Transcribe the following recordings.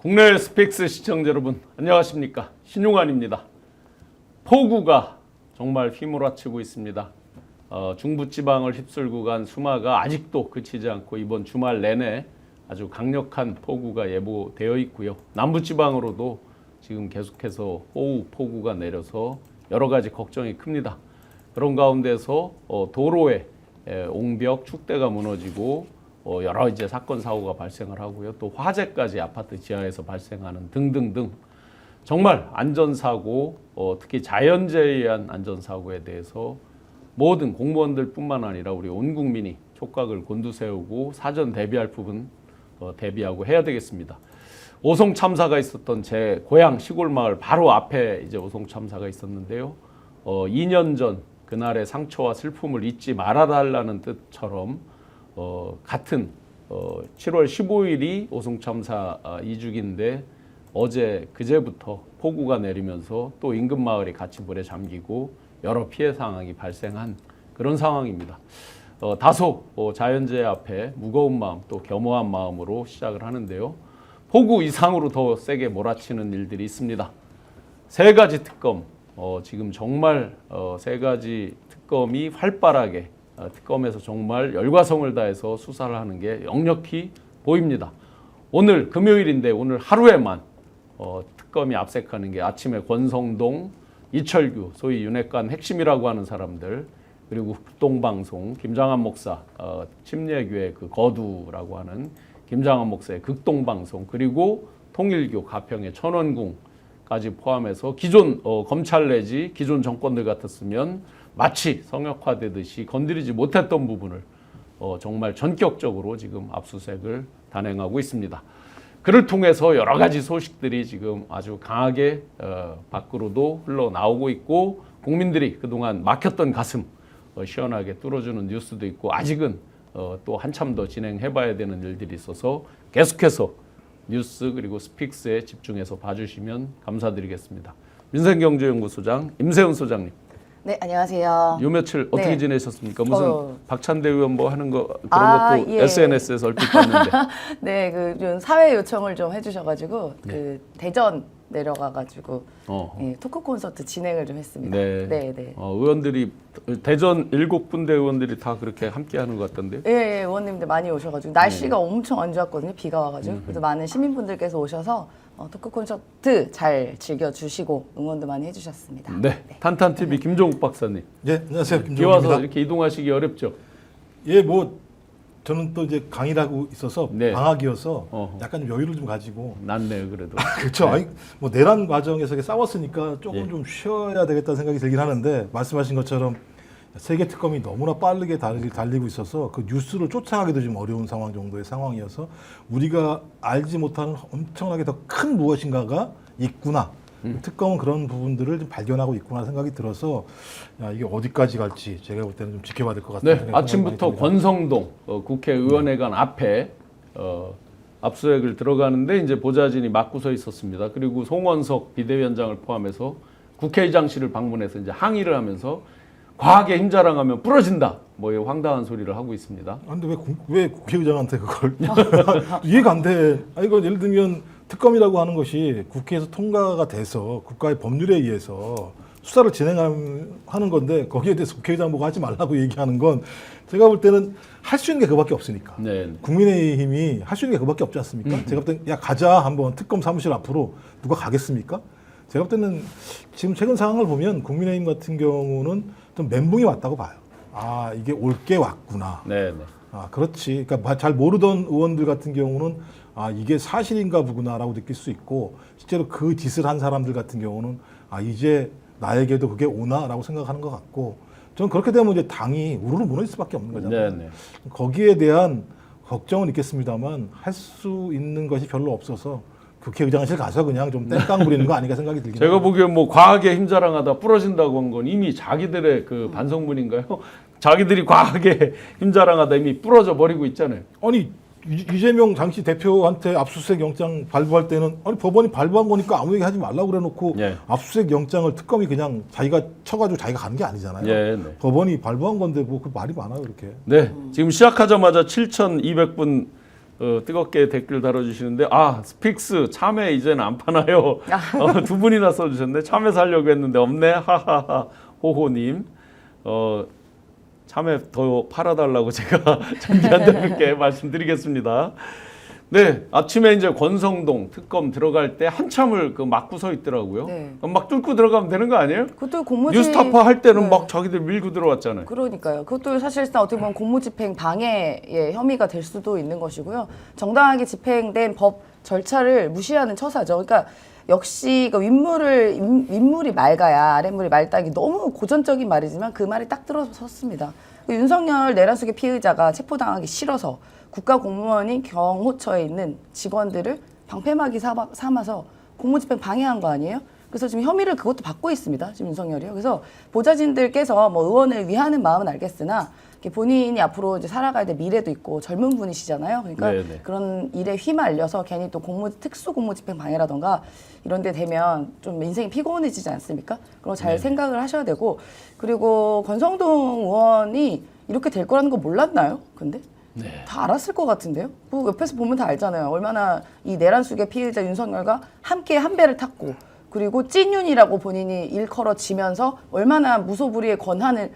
국내 스픽스 시청자 여러분 안녕하십니까, 신용환입니다. 폭우가 정말 휘몰아치고 있습니다. 중부지방을 휩쓸고 간 수마가 아직도 그치지 않고 이번 주말 내내 아주 강력한 폭우가 예보되어 있고요. 남부지방으로도 지금 계속해서 폭우가 내려서 여러 가지 걱정이 큽니다. 그런 가운데서 도로에 옹벽, 축대가 무너지고 여러 이제 사건 사고가 발생을 하고요. 또 화재까지 아파트 지하에서 발생하는 등등등 정말 안전사고, 특히 자연재해에 의한 안전사고에 대해서 모든 공무원들뿐만 아니라 우리 온 국민이 촉각을 곤두세우고 사전 대비할 부분 대비하고 해야 되겠습니다. 오송 참사가 있었던 제 고향 시골 마을 바로 앞에 이제 오송 참사가 있었는데요. 2년 전 그날의 상처와 슬픔을 잊지 말아달라는 뜻처럼 같은 7월 15일이 오송 참사 2주기인데 그제부터 폭우가 내리면서 또 인근 마을이 같이 물에 잠기고 여러 피해 상황이 발생한 그런 상황입니다. 다소 자연재해 앞에 무거운 마음 또 겸허한 마음으로 시작을 하는데요. 폭우 이상으로 더 세게 몰아치는 일들이 있습니다. 세 가지 특검, 지금 정말 세 가지 특검이 활발하게 특검에서 정말 열과성을 다해서 수사를 하는 게 역력히 보입니다. 오늘 금요일인데 오늘 하루에만 특검이 압색하는 게 아침에 권성동, 이철규, 소위 윤핵관 핵심이라고 하는 사람들, 그리고 극동방송, 김장한 목사, 침례교회 그 거두라고 하는 김장한 목사의 극동방송, 그리고 통일교 가평의 천원궁까지 포함해서 기존 검찰 내지 기존 정권들 같았으면 마치 성역화되듯이 건드리지 못했던 부분을 정말 전격적으로 지금 압수수색을 단행하고 있습니다. 그를 통해서 여러 가지 소식들이 지금 아주 강하게 밖으로도 흘러나오고 있고, 국민들이 그동안 막혔던 가슴 시원하게 뚫어주는 뉴스도 있고, 아직은 또 한참 더 진행해봐야 되는 일들이 있어서 계속해서 뉴스 그리고 스픽스에 집중해서 봐주시면 감사드리겠습니다. 민생경제연구소장 임세훈 소장님. 네, 안녕하세요. 요 며칠 어떻게 네. 지내셨습니까? 무슨 박찬대 의원 뭐 하는 거 그런 것도 예. SNS에서 얼핏 봤는데. 네, 좀 사회 요청을 좀 해주셔가지고 그 대전 내려가가지고 토크 콘서트 진행을 좀 했습니다. 네. 의원들이 대전 7군데 의원들이 다 그렇게 함께하는 것 같던데요? 예, 의원님들 많이 오셔가지고 날씨가 엄청 안 좋았거든요. 비가 와가지고 그래서 많은 시민분들께서 오셔서 토크 콘서트 잘 즐겨주시고 응원도 많이 해주셨습니다. 네. 탄탄TV 김종욱 박사님. 네, 안녕하세요. 비 김종욱입니다. 와서 이렇게 이동하시기 어렵죠? 예, 뭐 저는 또 이제 강의를 하고 있어서 네. 방학이어서 약간 좀 여유를 좀 가지고. 낫네요, 그래도. 그렇죠. 네. 아니, 뭐 내란 과정에서 이렇게 싸웠으니까 조금 예. 좀 쉬어야 되겠다는 생각이 들긴 하는데, 말씀하신 것처럼 세계 특검이 너무나 빠르게 달리고 있어서 그 뉴스를 쫓아가기도 좀 어려운 상황 정도의 상황이어서 우리가 알지 못하는 엄청나게 더 큰 무엇인가가 있구나. 특검은 그런 부분들을 좀 발견하고 있구나 생각이 들어서 이게 어디까지 갈지 제가 볼 때는 좀 지켜봐야 될 것 같아요. 네, 아침부터 권성동 국회의원회관 앞에 압수수색을 들어가는데 이제 보좌진이 막고 서 있었습니다. 그리고 송원석 비대위원장을 포함해서 국회의장실을 방문해서 이제 항의를 하면서 과하게 힘자랑하면 부러진다. 뭐 이 황당한 소리를 하고 있습니다. 근데 왜 국회의장한테 그걸 이해가 안 돼. 이거 예를 들면 특검이라고 하는 것이 국회에서 통과가 돼서 국가의 법률에 의해서 수사를 진행하는 건데 거기에 대해서 국회의장 보고 하지 말라고 얘기하는 건 제가 볼 때는 할 수 있는 게 그밖에 없으니까. 네. 국민의힘이 할 수 있는 게 그밖에 없지 않습니까? 제가 볼 땐 야 가자 한번 특검 사무실 앞으로 누가 가겠습니까? 제가 볼 때는 지금 최근 상황을 보면 국민의힘 같은 경우는 좀 멘붕이 왔다고 봐요. 이게 올 게 왔구나. 네. 그렇지. 그러니까 잘 모르던 의원들 같은 경우는 이게 사실인가 보구나라고 느낄 수 있고, 실제로 그 짓을 한 사람들 같은 경우는 이제 나에게도 그게 오나라고 생각하는 것 같고, 저는 그렇게 되면 이제 당이 우르르 무너질 수밖에 없는 거잖아요. 네. 거기에 대한 걱정은 있겠습니다만 할 수 있는 것이 별로 없어서 국회의장실 가서 그냥 좀 땡깡 부리는 거 아닌가 생각이 들긴 제가 해요. 보기엔 뭐 과하게 힘자랑하다 부러진다고 한 건 이미 자기들의 그 반성문인가요? 자기들이 과하게 힘자랑하다 이미 부러져 버리고 있잖아요. 아니 이재명 당시 대표한테 압수수색 영장 발부할 때는 법원이 발부한 거니까 아무 얘기 하지 말라고 그래놓고 압수수색 영장을 특검이 그냥 자기가 쳐가지고 자기가 가는 게 아니잖아요. 법원이 발부한 건데 뭐 그 말이 많아요, 그렇게. 네, 지금 시작하자마자 7,200분 뜨겁게 댓글 달아주시는데 스픽스 참외 이제는 안 파나요? 두 분이나 써주셨네. 참외 사려고 했는데 없네. 하하하 호호님. 참외 더 팔아달라고 제가 준비한 대로께 말씀드리겠습니다. 네, 아침에 이제 권성동 특검 들어갈 때 한참을 막고 서 있더라고요. 네. 막 뚫고 들어가면 되는 거 아니에요? 그것도 공무집 뉴스타파 할 때는 네. 막 자기들 밀고 들어왔잖아요. 그러니까요. 그것도 사실상 어떻게 보면 공무집행 방해의 혐의가 될 수도 있는 것이고요. 정당하게 집행된 법 절차를 무시하는 처사죠. 그러니까 역시 그 윗물이 맑아야 아랫물이 맑다기 너무 고전적인 말이지만 그 말이 딱 들어섰습니다. 윤석열 내란숙의 피의자가 체포당하기 싫어서 국가공무원인 경호처에 있는 직원들을 방패막이 삼아서 공무집행 방해한 거 아니에요? 그래서 지금 혐의를 그것도 받고 있습니다. 지금 윤석열이요. 그래서 보좌진들께서 뭐 의원을 위하는 마음은 알겠으나 본인이 앞으로 이제 살아가야 될 미래도 있고 젊은 분이시잖아요. 그러니까 네네. 그런 일에 휘말려서 괜히 또 특수 공무집행 방해라던가 이런 데 되면 좀 인생이 피곤해지지 않습니까? 그런 거 잘 생각을 하셔야 되고 그리고 권성동 의원이 이렇게 될 거라는 거 몰랐나요? 근데? 다 알았을 것 같은데요? 뭐 옆에서 보면 다 알잖아요. 얼마나 이 내란숙의 피해자 윤석열과 함께 한 배를 탔고 그리고 찐윤이라고 본인이 일컬어지면서 얼마나 무소불위의 권한을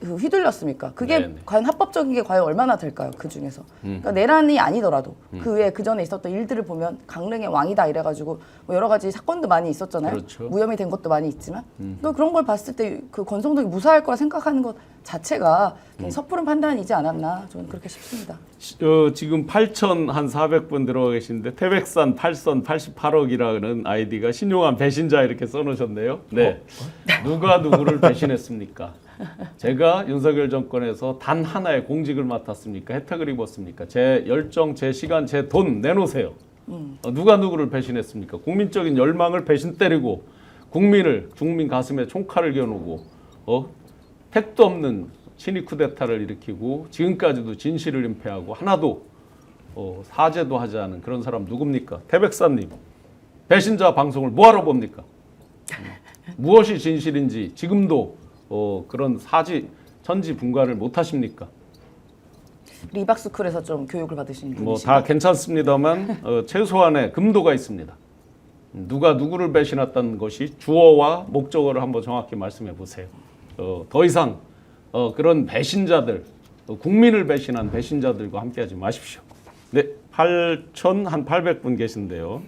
휘둘렸습니까? 그게 네네. 과연 합법적인 게 과연 얼마나 될까요? 그 중에서. 그러니까 내란이 아니더라도 그 외에 그 전에 있었던 일들을 보면 강릉의 왕이다 이래가지고 뭐 여러 가지 사건도 많이 있었잖아요. 그렇죠. 무혐의 된 것도 많이 있지만 그러니까 그런 걸 봤을 때 그 권성동이 무사할 거라 생각하는 것 자체가 섣부른 판단이지 않았나 저는 그렇게 싶습니다. 지금 8,400분 들어가 계신데 태백산 8선 88억이라는 아이디가 신용한 배신자 이렇게 써놓으셨네요. 네, 누가 누구를 배신했습니까? 제가 윤석열 정권에서 단 하나의 공직을 맡았습니까? 혜택을 입었습니까? 제 열정, 제 시간, 제 돈 내놓으세요. 누가 누구를 배신했습니까? 국민적인 열망을 배신 때리고 국민 가슴에 총칼을 겨누고 택도 없는 친위 쿠데타를 일으키고 지금까지도 진실을 은폐하고 하나도 사죄도 하지 않은 그런 사람 누굽니까? 태백산님 배신자 방송을 뭐하러 봅니까? 무엇이 진실인지 지금도 그런 천지분간을 못하십니까? 리박스쿨에서 좀 교육을 받으신 분이시죠? 뭐 다 괜찮습니다만 최소한의 금도가 있습니다. 누가 누구를 배신했다는 것이 주어와 목적어를 한번 정확히 말씀해 보세요. 더 이상 그런 배신자들, 국민을 배신한 배신자들과 함께하지 마십시오. 네, 8,800분 계신데요.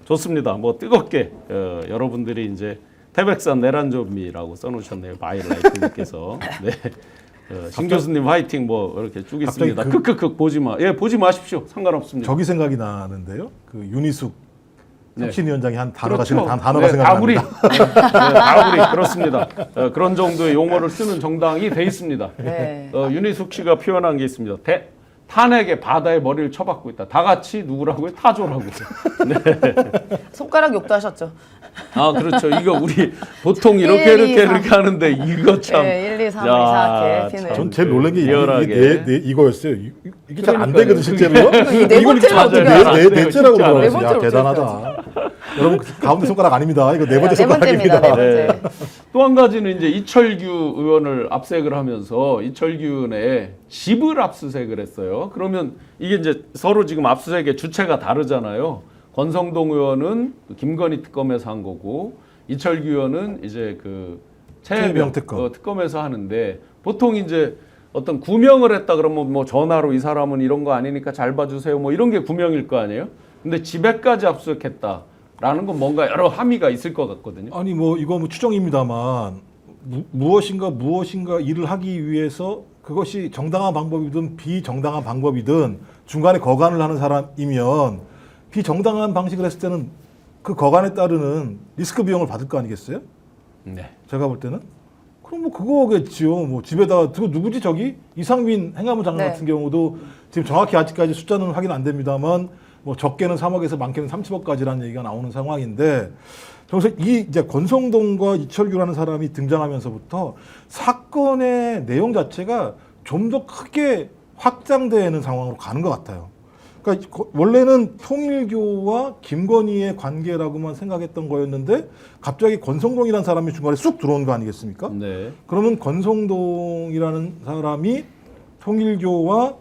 좋습니다. 뭐 뜨겁게 여러분들이 이제 태백산 내란좀비라고 써놓으셨네요. 바이라이트님께서. 네. 신 교수님 화이팅 뭐 이렇게 쭉 있습니다. 크크크 보지 마. 예, 보지 마십시오. 상관없습니다. 저기 생각이 나는데요. 그 윤희숙 네. 혁신위원장이 한 단어가 그렇죠. 단어가 생각납니다. 다구리 그렇습니다. 그런 정도의 용어를 쓰는 정당이 돼 있습니다. 네. 윤희숙 씨가 표현한 게 있습니다. 탄핵의 바다에 머리를 쳐박고 있다. 다 같이 누구라고요? 타조라고. 네. 손가락 욕도 하셨죠. 그렇죠. 이거 우리 보통 이렇게 1, 2, 3. 이렇게 하는데 이거 참. 네, 1, 2, 3, 4 이렇게 피는. 전 제일 놀란 게 리얼하게. 이거였어요. 이게 잘 안 그러니까요. 되거든 실제로요. 네 번째로 어떻게 알아? 넷째라고 진짜. 그러더라고요. 네 번째로 야, 대단하다. 여러분 가운데 손가락 아닙니다. 이거 네 번째 네 번째입니다. 손가락입니다. 네 번째. 또 한 가지는 이제 이철규 의원을 압색을 하면서 이철규 의원의 집을 압수색을 했어요. 그러면 이게 이제 서로 지금 압수색의 주체가 다르잖아요. 권성동 의원은 김건희 특검에서 한 거고 이철규 의원은 이제 그 최혜병 특검에서 하는데 보통 이제 어떤 구명을 했다 그러면 뭐 전화로 이 사람은 이런 거 아니니까 잘 봐주세요 뭐 이런 게 구명일 거 아니에요. 근데 집에까지 압수했다라는 건 뭔가 여러 함의가 있을 것 같거든요. 아니 뭐 이거 뭐 추정입니다만 무엇인가 일을 하기 위해서 그것이 정당한 방법이든 비정당한 방법이든 중간에 거간을 하는 사람이면 비정당한 방식을 했을 때는 그 거간에 따르는 리스크 비용을 받을 거 아니겠어요? 네. 제가 볼 때는 그럼 뭐 그거겠지요. 뭐 집에다 누구지 저기 이상민 행안부 장관 네. 같은 경우도 지금 정확히 아직까지 숫자는 확인 안 됩니다만 뭐 적게는 3억에서 많게는 30억까지라는 얘기가 나오는 상황인데 그래서 이제 권성동과 이철규라는 사람이 등장하면서부터 사건의 내용 자체가 좀 더 크게 확장되는 상황으로 가는 것 같아요. 그러니까 원래는 통일교와 김건희의 관계라고만 생각했던 거였는데 갑자기 권성동이라는 사람이 중간에 쑥 들어온 거 아니겠습니까? 네. 그러면 권성동이라는 사람이 통일교와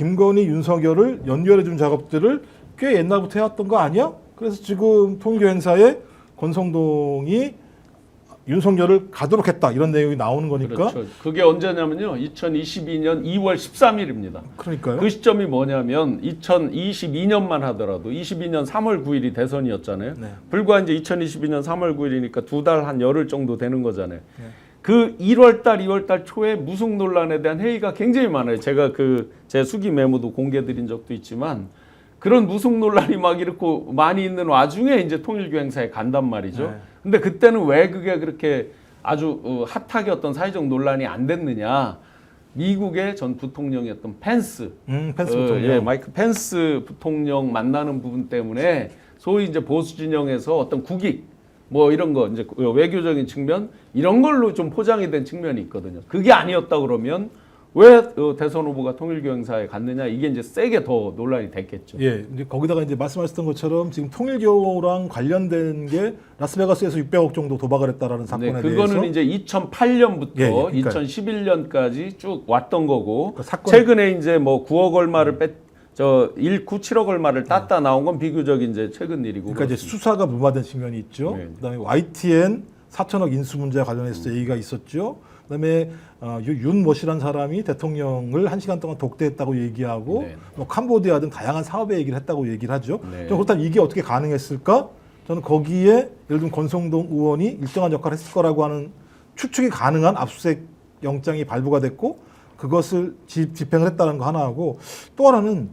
김건희, 윤석열을 연결해준 작업들을 꽤 옛날부터 해왔던 거 아니야? 그래서 지금 통일교 행사에 권성동이 윤석열을 가도록 했다 이런 내용이 나오는 거니까. 그렇죠. 그게 언제냐면요. 2022년 2월 13일입니다. 그러니까요. 그 시점이 뭐냐면 2022년만 하더라도 22년 3월 9일이 대선이었잖아요. 네. 불과 이제 2022년 3월 9일이니까 2달 한 열흘 정도 되는 거잖아요. 네. 그 1월 달, 2월 달 초에 무속 논란에 대한 회의가 굉장히 많아요. 제가 제 수기 메모도 공개 드린 적도 있지만 그런 무속 논란이 막 이렇게 많이 있는 와중에 이제 통일교 행사에 간단 말이죠. 네. 근데 그때는 왜 그게 그렇게 아주 핫하게 어떤 사회적 논란이 안 됐느냐. 미국의 전 부통령이었던 펜스, 펜스 부통령. 예, 마이크 펜스 부통령 만나는 부분 때문에 소위 이제 보수 진영에서 어떤 국익 뭐 이런 거 이제 외교적인 측면 이런 걸로 좀 포장이 된 측면이 있거든요. 그게 아니었다 그러면 왜 대선 후보가 통일교 행사에 갔느냐 이게 이제 세게 더 논란이 됐겠죠. 예, 이제 거기다가 이제 말씀하셨던 것처럼 지금 통일교랑 관련된 게 라스베가스에서 600억 정도 도박을 했다라는 사건에 네, 대해서 그거는 이제 2008년부터 예, 그러니까요. 2011년까지 쭉 왔던 거고 그 사건- 최근에 이제 뭐 9억 얼마를 7억 얼마를 땄다 나온 건 비교적 이제 최근 일이고. 그러니까 이제 수사가 무마된 측면이 있죠. 네. 그다음에 YTN 4천억 인수 문제와 관련해서 얘기가 있었죠. 그다음에 윤모 씨란 사람이 대통령을 1시간 동안 독대했다고 얘기하고 네. 뭐 캄보디아 등 다양한 사업에 얘기를 했다고 얘기를 하죠. 네. 좀 그렇다면 이게 어떻게 가능했을까? 저는 거기에 예를 들면 권성동 의원이 일정한 역할을 했을 거라고 하는 추측이 가능한 압수수색 영장이 발부가 됐고 그것을 집행을 했다는 거 하나하고 또 하나는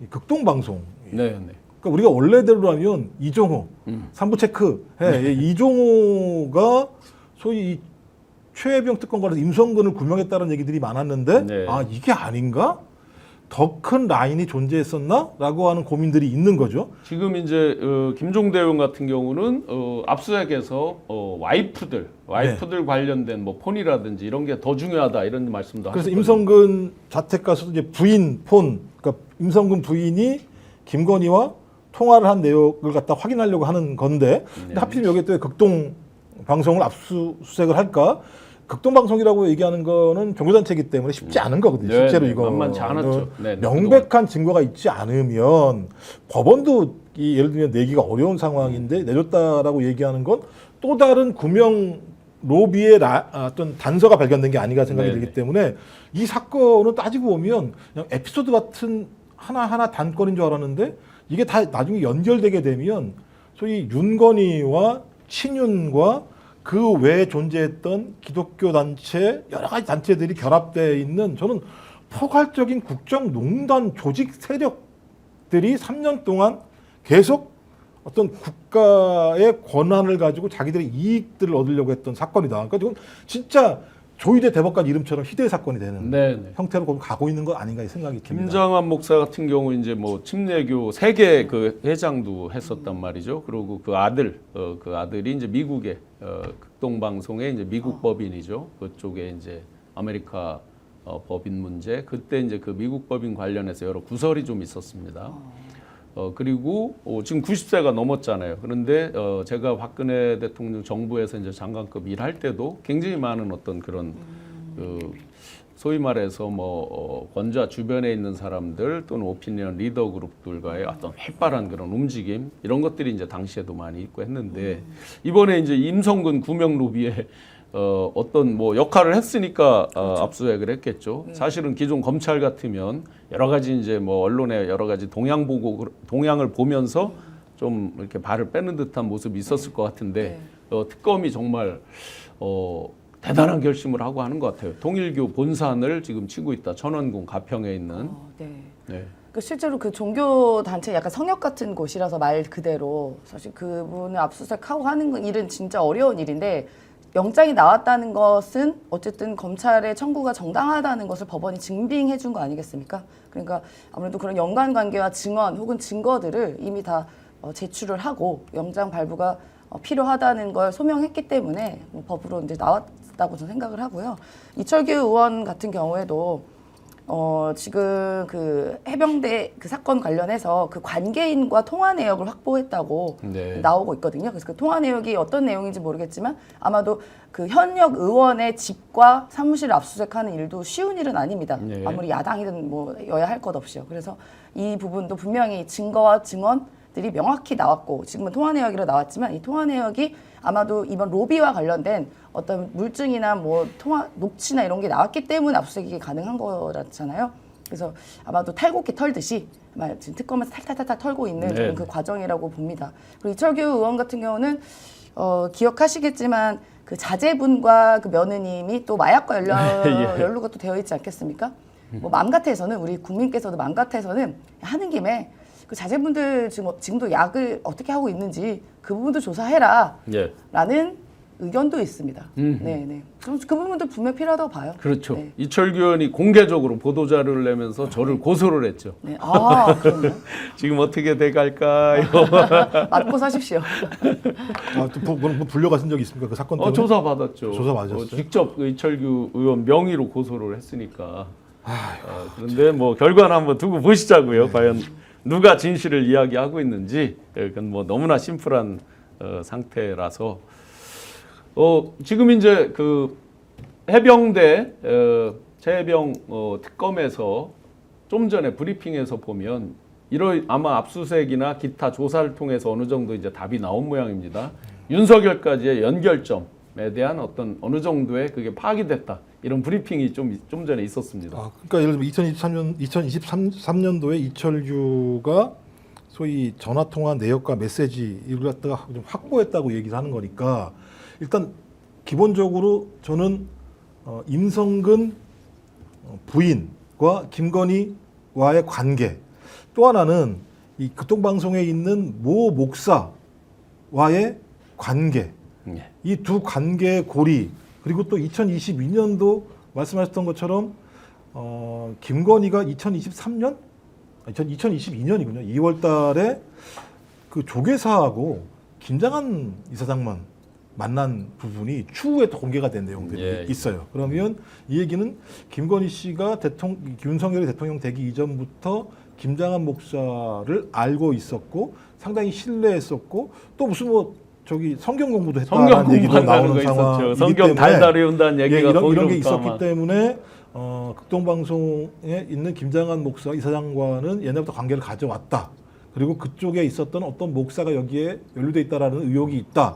이 극동방송. 네, 네. 그러니까 우리가 원래대로라면 이종호, 삼부 체크 해. 이종호가 소위 이 최혜병 특검관에서 임성근을 구명했다는 얘기들이 많았는데 네. 아 이게 아닌가? 더 큰 라인이 존재했었나?라고 하는 고민들이 있는 거죠. 지금 이제 김종대 의원 같은 경우는 압수수색에서 와이프들 관련된 뭐 폰이라든지 이런 게 더 중요하다 이런 말씀도 그래서 하셨거든요. 임성근 자택 가서도 이제 부인 폰, 그러니까 임성근 부인이 김건희와 통화를 한 내용을 갖다 확인하려고 하는 건데 근데 하필 여기에 또 극동 방송을 압수수색을 할까? 극동 방송이라고 얘기하는 거는 종교단체이기 때문에 쉽지 않은 거거든요. 네, 실제로 네, 이거 만만치 않았죠. 네, 네, 명백한 증거가 있지 않으면 법원도 이 예를 들면 내기가 어려운 상황인데 내줬다라고 얘기하는 건 또 다른 구명 로비의 어떤 단서가 발견된 게 아닌가 생각이 네, 들기 네. 때문에 이 사건은 따지고 보면 그냥 에피소드 같은 하나하나 단건인 줄 알았는데 이게 다 나중에 연결되게 되면 소위 윤건희와 친윤과 그 외에 존재했던 기독교 단체 여러 가지 단체들이 결합되어 있는 저는 포괄적인 국정농단 조직 세력들이 3년 동안 계속 어떤 국가의 권한을 가지고 자기들의 이익들을 얻으려고 했던 사건이다. 그러니까 이건 진짜 조희대 대법관 이름처럼 희대의 사건이 되는 네, 네. 형태로 가고 있는 것 아닌가 생각이 듭니다. 김장한 목사 같은 경우 이제 뭐 침례교 세계 그 회장도 했었단 말이죠. 그리고 그 아들이 이제 미국의 극동방송의 이제 미국 법인이죠. 그쪽에 이제 아메리카 법인 문제 그때 이제 그 미국 법인 관련해서 여러 구설이 좀 있었습니다. 그리고 지금 90세가 넘었잖아요. 그런데 제가 박근혜 대통령 정부에서 이제 장관급 일할 때도 굉장히 많은 어떤 그런 소위 말해서 권좌 주변에 있는 사람들 또는 오피니언 리더 그룹들과의 어떤 활발한 그런 움직임 이런 것들이 이제 당시에도 많이 있고 했는데 이번에 이제 임성근 구명 로비에 어떤 역할을 했으니까 압수수색을 했겠죠. 사실은 기존 검찰 같으면 여러 가지 이제 언론의 여러 가지 동향을 보면서 좀 이렇게 발을 빼는 듯한 모습이 있었을 것 같은데 특검이 정말 대단한 결심을 하고 하는 것 같아요. 통일교 본산을 지금 치고 있다. 천원궁 가평에 있는. 네. 네. 실제로 그 종교 단체 약간 성역 같은 곳이라서 말 그대로 사실 그분을 압수수색하고 하는 일은 진짜 어려운 일인데 영장이 나왔다는 것은 어쨌든 검찰의 청구가 정당하다는 것을 법원이 증빙해 준 거 아니겠습니까? 그러니까 아무래도 그런 연관관계와 증언 혹은 증거들을 이미 다 제출을 하고 영장 발부가 필요하다는 걸 소명했기 때문에 법으로 이제 나왔다고 저는 생각을 하고요. 이철규 의원 같은 경우에도 지금 그 해병대 그 사건 관련해서 그 관계인과 통화 내역을 확보했다고 네. 나오고 있거든요. 그래서 그 통화 내역이 어떤 내용인지 모르겠지만 아마도 그 현역 의원의 집과 사무실을 압수수색하는 일도 쉬운 일은 아닙니다. 네. 아무리 야당이든 뭐 여야 할 것 없이요. 그래서 이 부분도 분명히 증거와 증언들이 명확히 나왔고 지금은 통화 내역으로 나왔지만 이 통화 내역이 아마도 이번 로비와 관련된 어떤 물증이나 뭐 통화 녹취나 이런 게 나왔기 때문에 압수수색이 가능한 거잖아요. 그래서 아마도 탈곡기 털듯이 아마 지금 특검에서 탈탈탈탈 털고 있는 네. 그런 그 과정이라고 봅니다. 그리고 이철규 의원 같은 경우는 기억하시겠지만 그 자제분과 그 며느님이 또 마약과 예. 연루가 또 되어 있지 않겠습니까? 뭐 맘같아서는 우리 국민께서도 맘같아서는 하는 김에 그 자제분들 지금도 약을 어떻게 하고 있는지 그 부분도 조사해라 예. 라는 의견도 있습니다. 네네. 그 부분도 분명 필요하다고 봐요. 그렇죠. 네. 이철규 의원이 공개적으로 보도자료를 내면서 저를 고소를 했죠. 네. 아, 그럼요. 지금 어떻게 돼갈까요? 맞고 사십시오. 뭐 불려가신 적이 있습니까? 그 사건 때문에? 조사 받았죠. 조사 받으셨어요? 직접 그 이철규 의원 명의로 고소를 했으니까. 그런데 뭐 결과는 한번 두고 보시자고요. 과연 누가 진실을 이야기하고 있는지. 그건 뭐 너무나 심플한 상태라서. 지금 이제 그 해병대 최해병 특검에서 좀 전에 브리핑에서 보면 아마 압수수색이나 기타 조사를 통해서 어느 정도 이제 답이 나온 모양입니다. 윤석열까지의 연결점에 대한 어느 정도의 그게 파악이 됐다. 이런 브리핑이 좀 전에 있었습니다. 그러니까 예를 들면 2023년도에 이철규가 소위 전화 통화 내역과 메시지 이걸 갖다가 좀 확보했다고 얘기를 하는 거니까 일단 기본적으로 저는 임성근 부인과 김건희와의 관계, 또 하나는 이 극동방송에 있는 모 목사와의 관계, 이 두 관계의 고리, 그리고 또 2022년도 말씀하셨던 것처럼 김건희가 2022년이군요. 2월 달에 그 조계사하고 김장한 이사장만 만난 부분이 추후에 또 공개가 된 내용들이 있어요. 그러면 이 얘기는 김건희 씨가 윤석열이 대통령 되기 이전부터 김장한 목사를 알고 있었고 상당히 신뢰했었고 또 무슨 성경 공부도 했다는 얘기도 나오는 상황이기 성경 때문에 달달 외운다는 얘기가 이런 게 있었기 아마. 때문에 극동방송에 있는 김장한 목사 이사장과는 옛날부터 관계를 가져왔다. 그리고 그쪽에 있었던 어떤 목사가 여기에 연루돼 있다라는 의혹이 있다.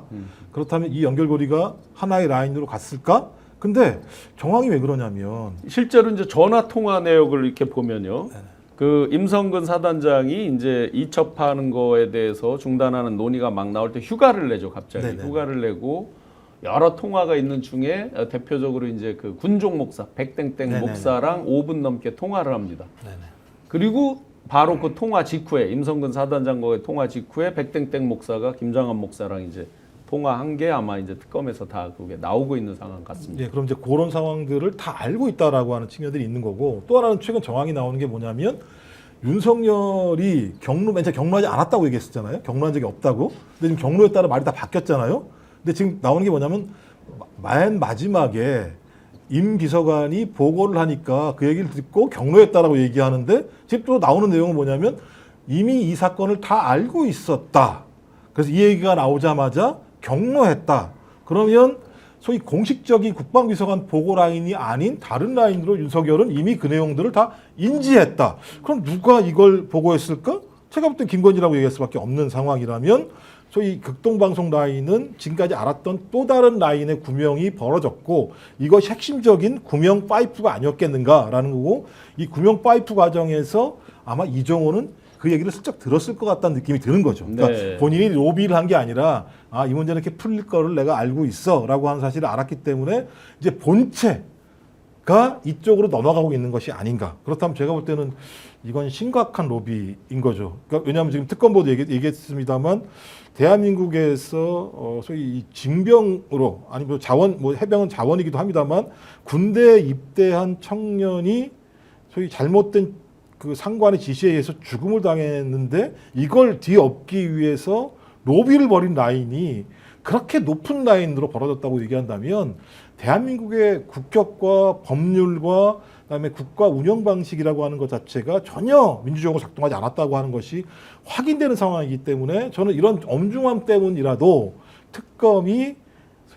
그렇다면 이 연결고리가 하나의 라인으로 갔을까? 근데 정황이 왜 그러냐면 실제로 이제 전화 통화 내역을 이렇게 보면요. 그 임성근 사단장이 이제 이첩하는 거에 대해서 중단하는 논의가 막 나올 때 휴가를 내죠, 갑자기. 네네. 휴가를 내고 여러 통화가 있는 중에 대표적으로 이제 그 군종 목사, 백땡땡 네네네. 목사랑 5분 넘게 통화를 합니다. 네네. 그리고 바로 그 통화 직후에 임성근 사단장과의 통화 직후에 백땡땡 목사가 김장한 목사랑 이제 통화한 게 아마 이제 특검에서 다 그게 나오고 있는 상황 같습니다. 예, 그럼 이제 그런 상황들을 다 알고 있다라고 하는 측면들이 있는 거고 또 하나는 최근 정황이 나오는 게 뭐냐면 윤석열이 맨 처음에 경로하지 않았다고 얘기했었잖아요. 경로한 적이 없다고. 근데 지금 경로했다는 말이 다 바뀌었잖아요. 근데 지금 나오는 게 뭐냐면 맨 마지막에 임 비서관이 보고를 하니까 그 얘기를 듣고 경로했다라고 얘기하는데 지금 또 나오는 내용은 뭐냐면 이미 이 사건을 다 알고 있었다. 그래서 이 얘기가 나오자마자 경로했다. 그러면 소위 공식적인 국방비서관 보고 라인이 아닌 다른 라인으로 윤석열은 이미 그 내용들을 다 인지했다. 그럼 누가 이걸 보고했을까? 제가 볼 때 김건희라고 얘기할 수밖에 없는 상황이라면 소위 극동방송 라인은 지금까지 알았던 또 다른 라인의 구명이 벌어졌고 이것이 핵심적인 구명 파이프가 아니었겠는가라는 거고 이 구명 파이프 과정에서 아마 이정호는 그 얘기를 슬쩍 들었을 것 같다는 느낌이 드는 거죠. 그러니까 네. 본인이 로비를 한 게 아니라 이 문제는 이렇게 풀릴 거를 내가 알고 있어라고 하는 사실을 알았기 때문에 이제 본체가 이쪽으로 넘어가고 있는 것이 아닌가. 그렇다면 제가 볼 때는 이건 심각한 로비인 거죠. 그러니까 왜냐하면 지금 특검보도 얘기했습니다만 대한민국에서 소위 이 징병으로 아니면 해병은 자원이기도 합니다만 군대에 입대한 청년이 소위 잘못된 그 상관의 지시에 의해서 죽음을 당했는데 이걸 뒤엎기 위해서 로비를 벌인 라인이 그렇게 높은 라인으로 벌어졌다고 얘기한다면 대한민국의 국격과 법률과 그다음에 국가 운영 방식이라고 하는 것 자체가 전혀 민주적으로 작동하지 않았다고 하는 것이 확인되는 상황이기 때문에 저는 이런 엄중함 때문이라도 특검이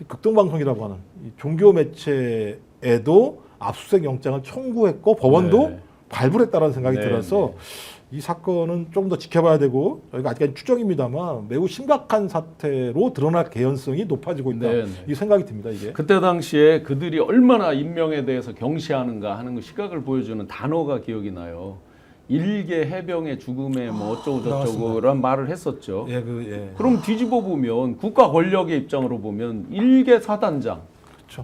극동방송이라고 하는 이 종교 매체에도 압수수색 영장을 청구했고 법원도 네. 발부했다는 생각이 네, 들어서 이 사건은 조금 더 지켜봐야 되고 저희가 아직까지 추정입니다만 매우 심각한 사태로 드러날 개연성이 높아지고 있다. 네, 네. 이 생각이 듭니다. 이게. 그때 당시에 그들이 얼마나 인명에 대해서 경시하는가 하는 그 시각을 보여주는 단어가 기억이 나요. 일개 해병의 죽음에 뭐 어쩌고 저쩌고란 말을 했었죠. 예, 그럼 뒤집어 보면 국가 권력의 입장으로 보면 일개 사단장.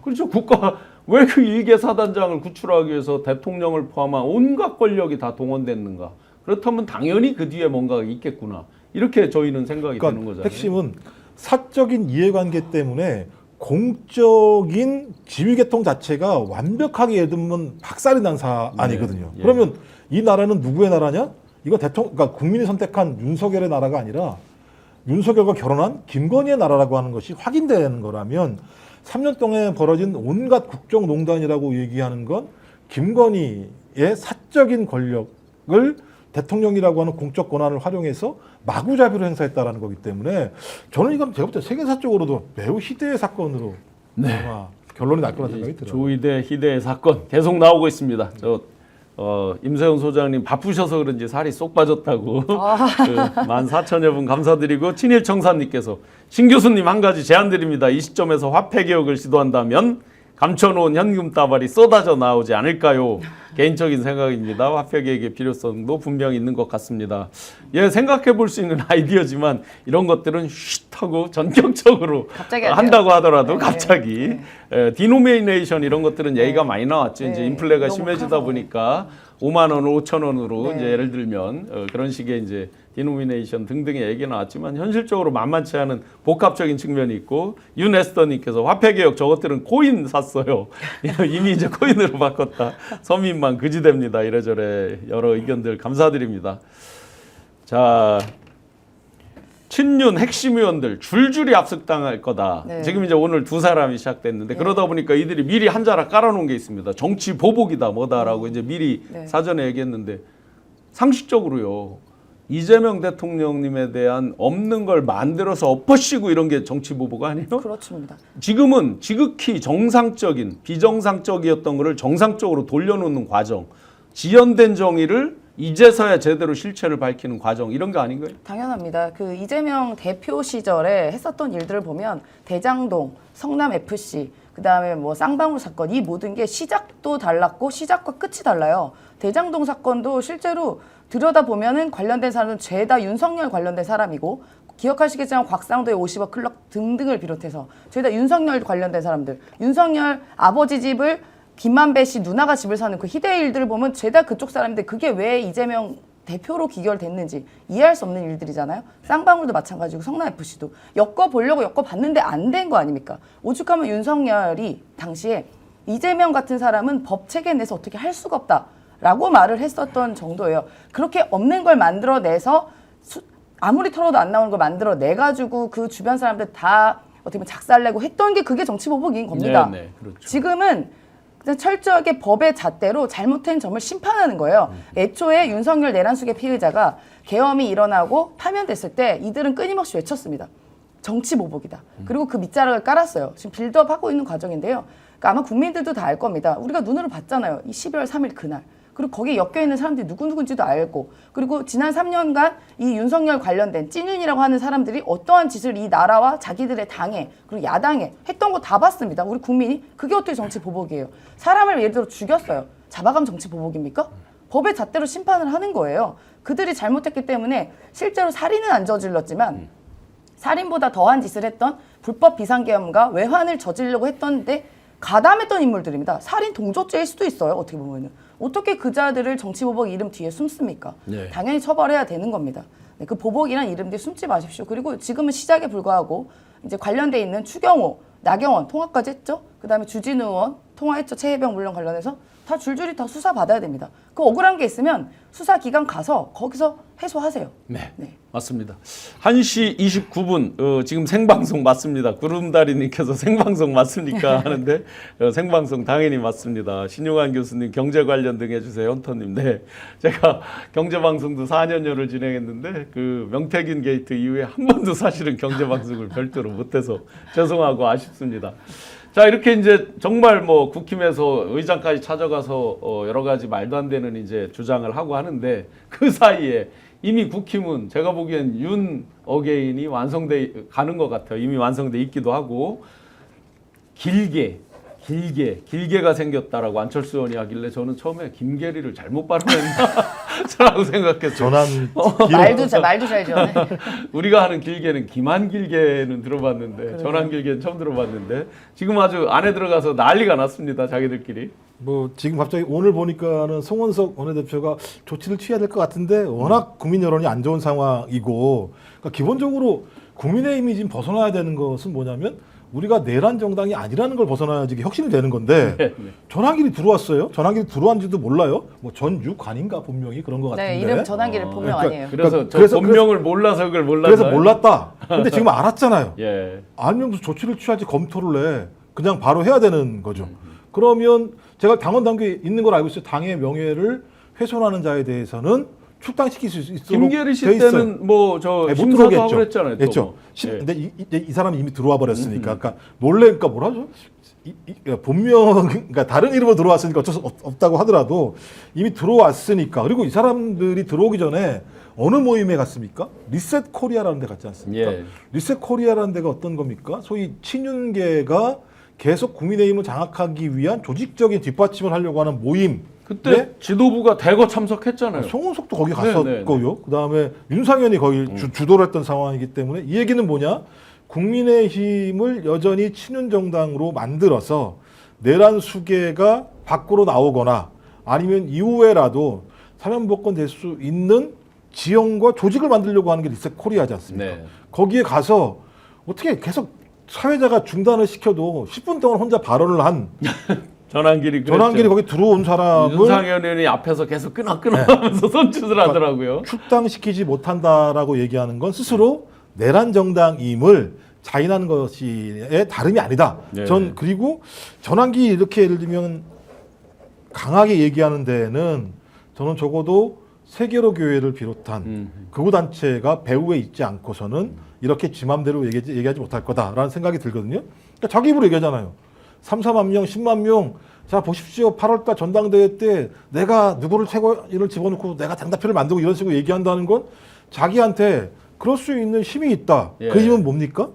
그렇죠. 국가 왜 그 일개 사단장을 구출하기 위해서 대통령을 포함한 온갖 권력이 다 동원됐는가? 그렇다면 당연히 그 뒤에 뭔가가 있겠구나. 이렇게 저희는 생각이 그러니까 드는 거잖아요. 핵심은 사적인 이해관계 때문에 공적인 지휘계통 자체가 완벽하게 예를 들면 박살이 난 사안이거든요. 예. 그러면 이 나라는 누구의 나라냐? 이거 그러니까 국민이 선택한 윤석열의 나라가 아니라 윤석열과 결혼한 김건희의 나라라고 하는 것이 확인되는 거라면 3년 동안에 벌어진 온갖 국정농단이라고 얘기하는 건 김건희의 사적인 권력을 대통령이라고 하는 공적 권한을 활용해서 마구잡이로 행사했다라는 거기 때문에 저는 이건 제가 볼 때 세계사적으로도 매우 희대의 사건으로 아마 결론이 날 거라는 생각이 들어요. 조이대 희대의 사건 계속 나오고 있습니다. 임세훈 소장님 바쁘셔서 그런지 살이 쏙 빠졌다고 그 14,000여 분 감사드리고 친일청사님께서 신 교수님 한 가지 제안 드립니다. 이 시점에서 화폐 개혁을 시도한다면 감춰놓은 현금 따발이 쏟아져 나오지 않을까요? 개인적인 생각입니다. 화폐 개혁의 필요성도 분명히 있는 것 같습니다. 예, 생각해 볼 수 있는 아이디어지만 이런 것들은 쉿하고 전격적으로 갑자기 한다고 하더라도 네, 갑자기 디노미네이션 이런 것들은 얘기가 많이 나왔죠. 네, 이제 인플레가 너무 심해지다 커서. 보니까 5만 원, 5천 원으로 네. 이제 예를 들면 그런 식의 이제 디노미네이션 등등의 얘기 나왔지만 현실적으로 만만치 않은 복합적인 측면이 있고 윤에스터님께서 화폐 개혁 저것들은 코인 샀어요. 이미 이제 코인으로 바꿨다. 서민만 그지됩니다. 이래저래 여러 의견들 감사드립니다. 자. 친윤 핵심 의원들 줄줄이 압수당할 거다. 네. 지금 이제 오늘 두 사람이 시작됐는데 그러다 보니까 이들이 미리 한 자락 깔아놓은 게 있습니다. 정치 보복이다 뭐다라고 이제 미리 네. 사전에 얘기했는데 상식적으로요. 이재명 대통령님에 대한 없는 걸 만들어서 엎어씌고 이런 게 정치 보복 아니에요? 그렇습니다. 지금은 지극히 정상적인 비정상적이었던 거를 정상적으로 돌려놓는 과정, 지연된 정의를 이제서야 제대로 실체를 밝히는 과정 이런 거 아닌가요? 당연합니다. 그 이재명 대표 시절에 했었던 일들을 보면 대장동, 성남 FC, 그다음에 뭐 쌍방울 사건 이 모든 게 시작도 달랐고 시작과 끝이 달라요. 대장동 사건도 실제로 들여다보면은 관련된 사람은 죄다 윤석열 관련된 사람이고 기억하시겠지만 곽상도의 50억 클럽 등등을 비롯해서 죄다 윤석열 관련된 사람들. 윤석열 아버지 집을 김만배 씨 누나가 집을 사는 그 희대의 일들을 보면 죄다 그쪽 사람인데 그게 왜 이재명 대표로 기결됐는지 이해할 수 없는 일들이잖아요. 쌍방울도 마찬가지고 성남FC도 엮어보려고 엮어봤는데 안 된 거 아닙니까? 오죽하면 윤석열이 당시에 이재명 같은 사람은 법 체계 내에서 어떻게 할 수가 없다라고 말을 했었던 정도예요. 그렇게 없는 걸 만들어내서 아무리 털어도 안 나오는 걸 만들어내가지고 그 주변 사람들 다 어떻게 보면 작살내고 했던 게 그게 정치보복인 겁니다. 네, 그렇죠. 지금은 그냥 철저하게 법의 잣대로 잘못된 점을 심판하는 거예요. 애초에 윤석열 내란숙의 피의자가 계엄이 일어나고 파면됐을 때 이들은 끊임없이 외쳤습니다. 정치보복이다. 그리고 그 밑자락을 깔았어요. 지금 빌드업 하고 있는 과정인데요. 그러니까 아마 국민들도 다 알 겁니다. 우리가 눈으로 봤잖아요. 이 12월 3일 그날. 그리고 거기에 엮여있는 사람들이 누구누군지도 알고 그리고 지난 3년간 이 윤석열 관련된 찐윤이라고 하는 사람들이 어떠한 짓을 이 나라와 자기들의 당에 그리고 야당에 했던 거 다 봤습니다. 우리 국민이 그게 어떻게 정치 보복이에요. 사람을 예를 들어 죽였어요. 잡아가면 정치 보복입니까? 법의 잣대로 심판을 하는 거예요. 그들이 잘못했기 때문에 실제로 살인은 안 저질렀지만 살인보다 더한 짓을 했던 불법 비상계엄과 외환을 저지르려고 했던데 가담했던 인물들입니다. 살인 동조죄일 수도 있어요. 어떻게 보면은. 어떻게 그 자들을 정치보복 이름 뒤에 숨습니까? 네. 당연히 처벌해야 되는 겁니다. 네, 그 보복이란 이름 뒤에 숨지 마십시오. 그리고 지금은 시작에 불과하고 이제 관련돼 있는 추경호, 나경원 통합까지 했죠. 그다음에 주진우 의원 통화했죠. 최혜병 물론 관련해서 다 줄줄이 다 수사 받아야 됩니다. 그 억울한 게 있으면 수사기관 가서 거기서 해소하세요. 네. 네. 맞습니다. 1시 29분 지금 생방송 맞습니다. 구름다리님께서 생방송 맞습니까? 하는데 생방송 당연히 맞습니다. 신용환 교수님 경제 관련 등 해주세요. 헌터님. 네. 제가 경제방송도 4년여를 진행했는데 그 명태균 게이트 이후에 한 번도 사실은 경제방송을 별도로 못해서 죄송하고 아쉽습니다. 자, 이렇게 이제 정말 뭐 국힘에서 의장까지 찾아가서 여러 가지 말도 안 되는 이제 주장을 하고 하는데 그 사이에 이미 국힘은 제가 보기엔 윤 어게인이 완성돼 가는 것 같아요. 이미 완성돼 있기도 하고 길게가 생겼다라고 안철수 의원이 하길래 저는 처음에 김계리를 잘못 발음했나라고 생각했어요. 전환 말도 잘 지어내. 우리가 하는 길게는 김한길게는 들어봤는데 전한길게는 처음 들어봤는데 지금 아주 안에 들어가서 난리가 났습니다. 자기들끼리. 뭐 지금 갑자기 오늘 보니까는 송원석 원내대표가 조치를 취해야 될 것 같은데 워낙 국민 여론이 안 좋은 상황이고 그러니까 기본적으로 국민의힘이 지금 벗어나야 되는 것은 뭐냐면 우리가 내란 정당이 아니라는 걸 벗어나야지 혁신이 되는 건데 네. 전환길이 들어왔어요. 전환길이 들어왔는지도 몰라요. 뭐 전유관인가 본명이 그런 것 같은데. 네, 이름 전환기를 본명 그러니까 아니에요. 그래서 본명을 몰라서 그걸 몰랐나요? 그래서 몰랐다. 근데 지금 알았잖아요. 예. 알면서 조치를 취하지 검토를 해. 그냥 바로 해야 되는 거죠. 그러면 제가 당원 당규에 있는 걸 알고 있어요. 당의 명예를 훼손하는 자에 대해서는 출당시킬 수 있도록 김계리 씨 돼 있어요. 때는 뭐 저 못 심사도 들어오겠죠. 하고 그랬잖아요. 또. 했죠. 예. 근데 이 사람이 이미 들어와 버렸으니까. 그러니까 그러니까 뭐라죠? 본명, 그러니까 다른 이름으로 들어왔으니까 어쩔 수 없다고 하더라도 이미 들어왔으니까. 그리고 이 사람들이 들어오기 전에 어느 모임에 갔습니까? 리셋 코리아라는 데 갔지 않습니까? 예. 리셋 코리아라는 데가 어떤 겁니까? 소위 친윤계가 계속 국민의힘을 장악하기 위한 조직적인 뒷받침을 하려고 하는 모임. 그때 네? 지도부가 대거 참석했잖아요. 송원석도 거기 네, 갔었고요. 그다음에 윤상현이 거기 주도를 했던 상황이기 때문에 이 얘기는 뭐냐? 국민의힘을 여전히 친윤 정당으로 만들어서 내란 수계가 밖으로 나오거나 아니면 이후에라도 사면복권 될 수 있는 지형과 조직을 만들려고 하는 게 리셋 코리아지 않습니까? 네. 거기에 가서 어떻게 계속 사회자가 중단을 시켜도 10분 동안 혼자 발언을 한 전환길이 전환길이 거기 들어온 사람을 윤상현 의원이 앞에서 계속 끊어하면서 손짓을 하더라고요. 출당시키지 못한다라고 얘기하는 건 스스로 내란 정당임을 자인하는 것이 다름이 아니다. 네. 전 그리고 전환기 이렇게 예를 들면 강하게 얘기하는 데에는 저는 적어도 세계로 교회를 비롯한 극우 단체가 배후에 있지 않고서는 이렇게 지 맘대로 얘기하지 못할 거다라는 생각이 들거든요. 그러니까 자기 입으로 얘기하잖아요. 3, 4만 명, 10만 명. 자 보십시오. 8월달 전당대회 때 내가 누구를 최고위를 집어넣고 내가 당대표를 만들고 이런 식으로 얘기한다는 건 자기한테 그럴 수 있는 힘이 있다. 예. 그 힘은 뭡니까?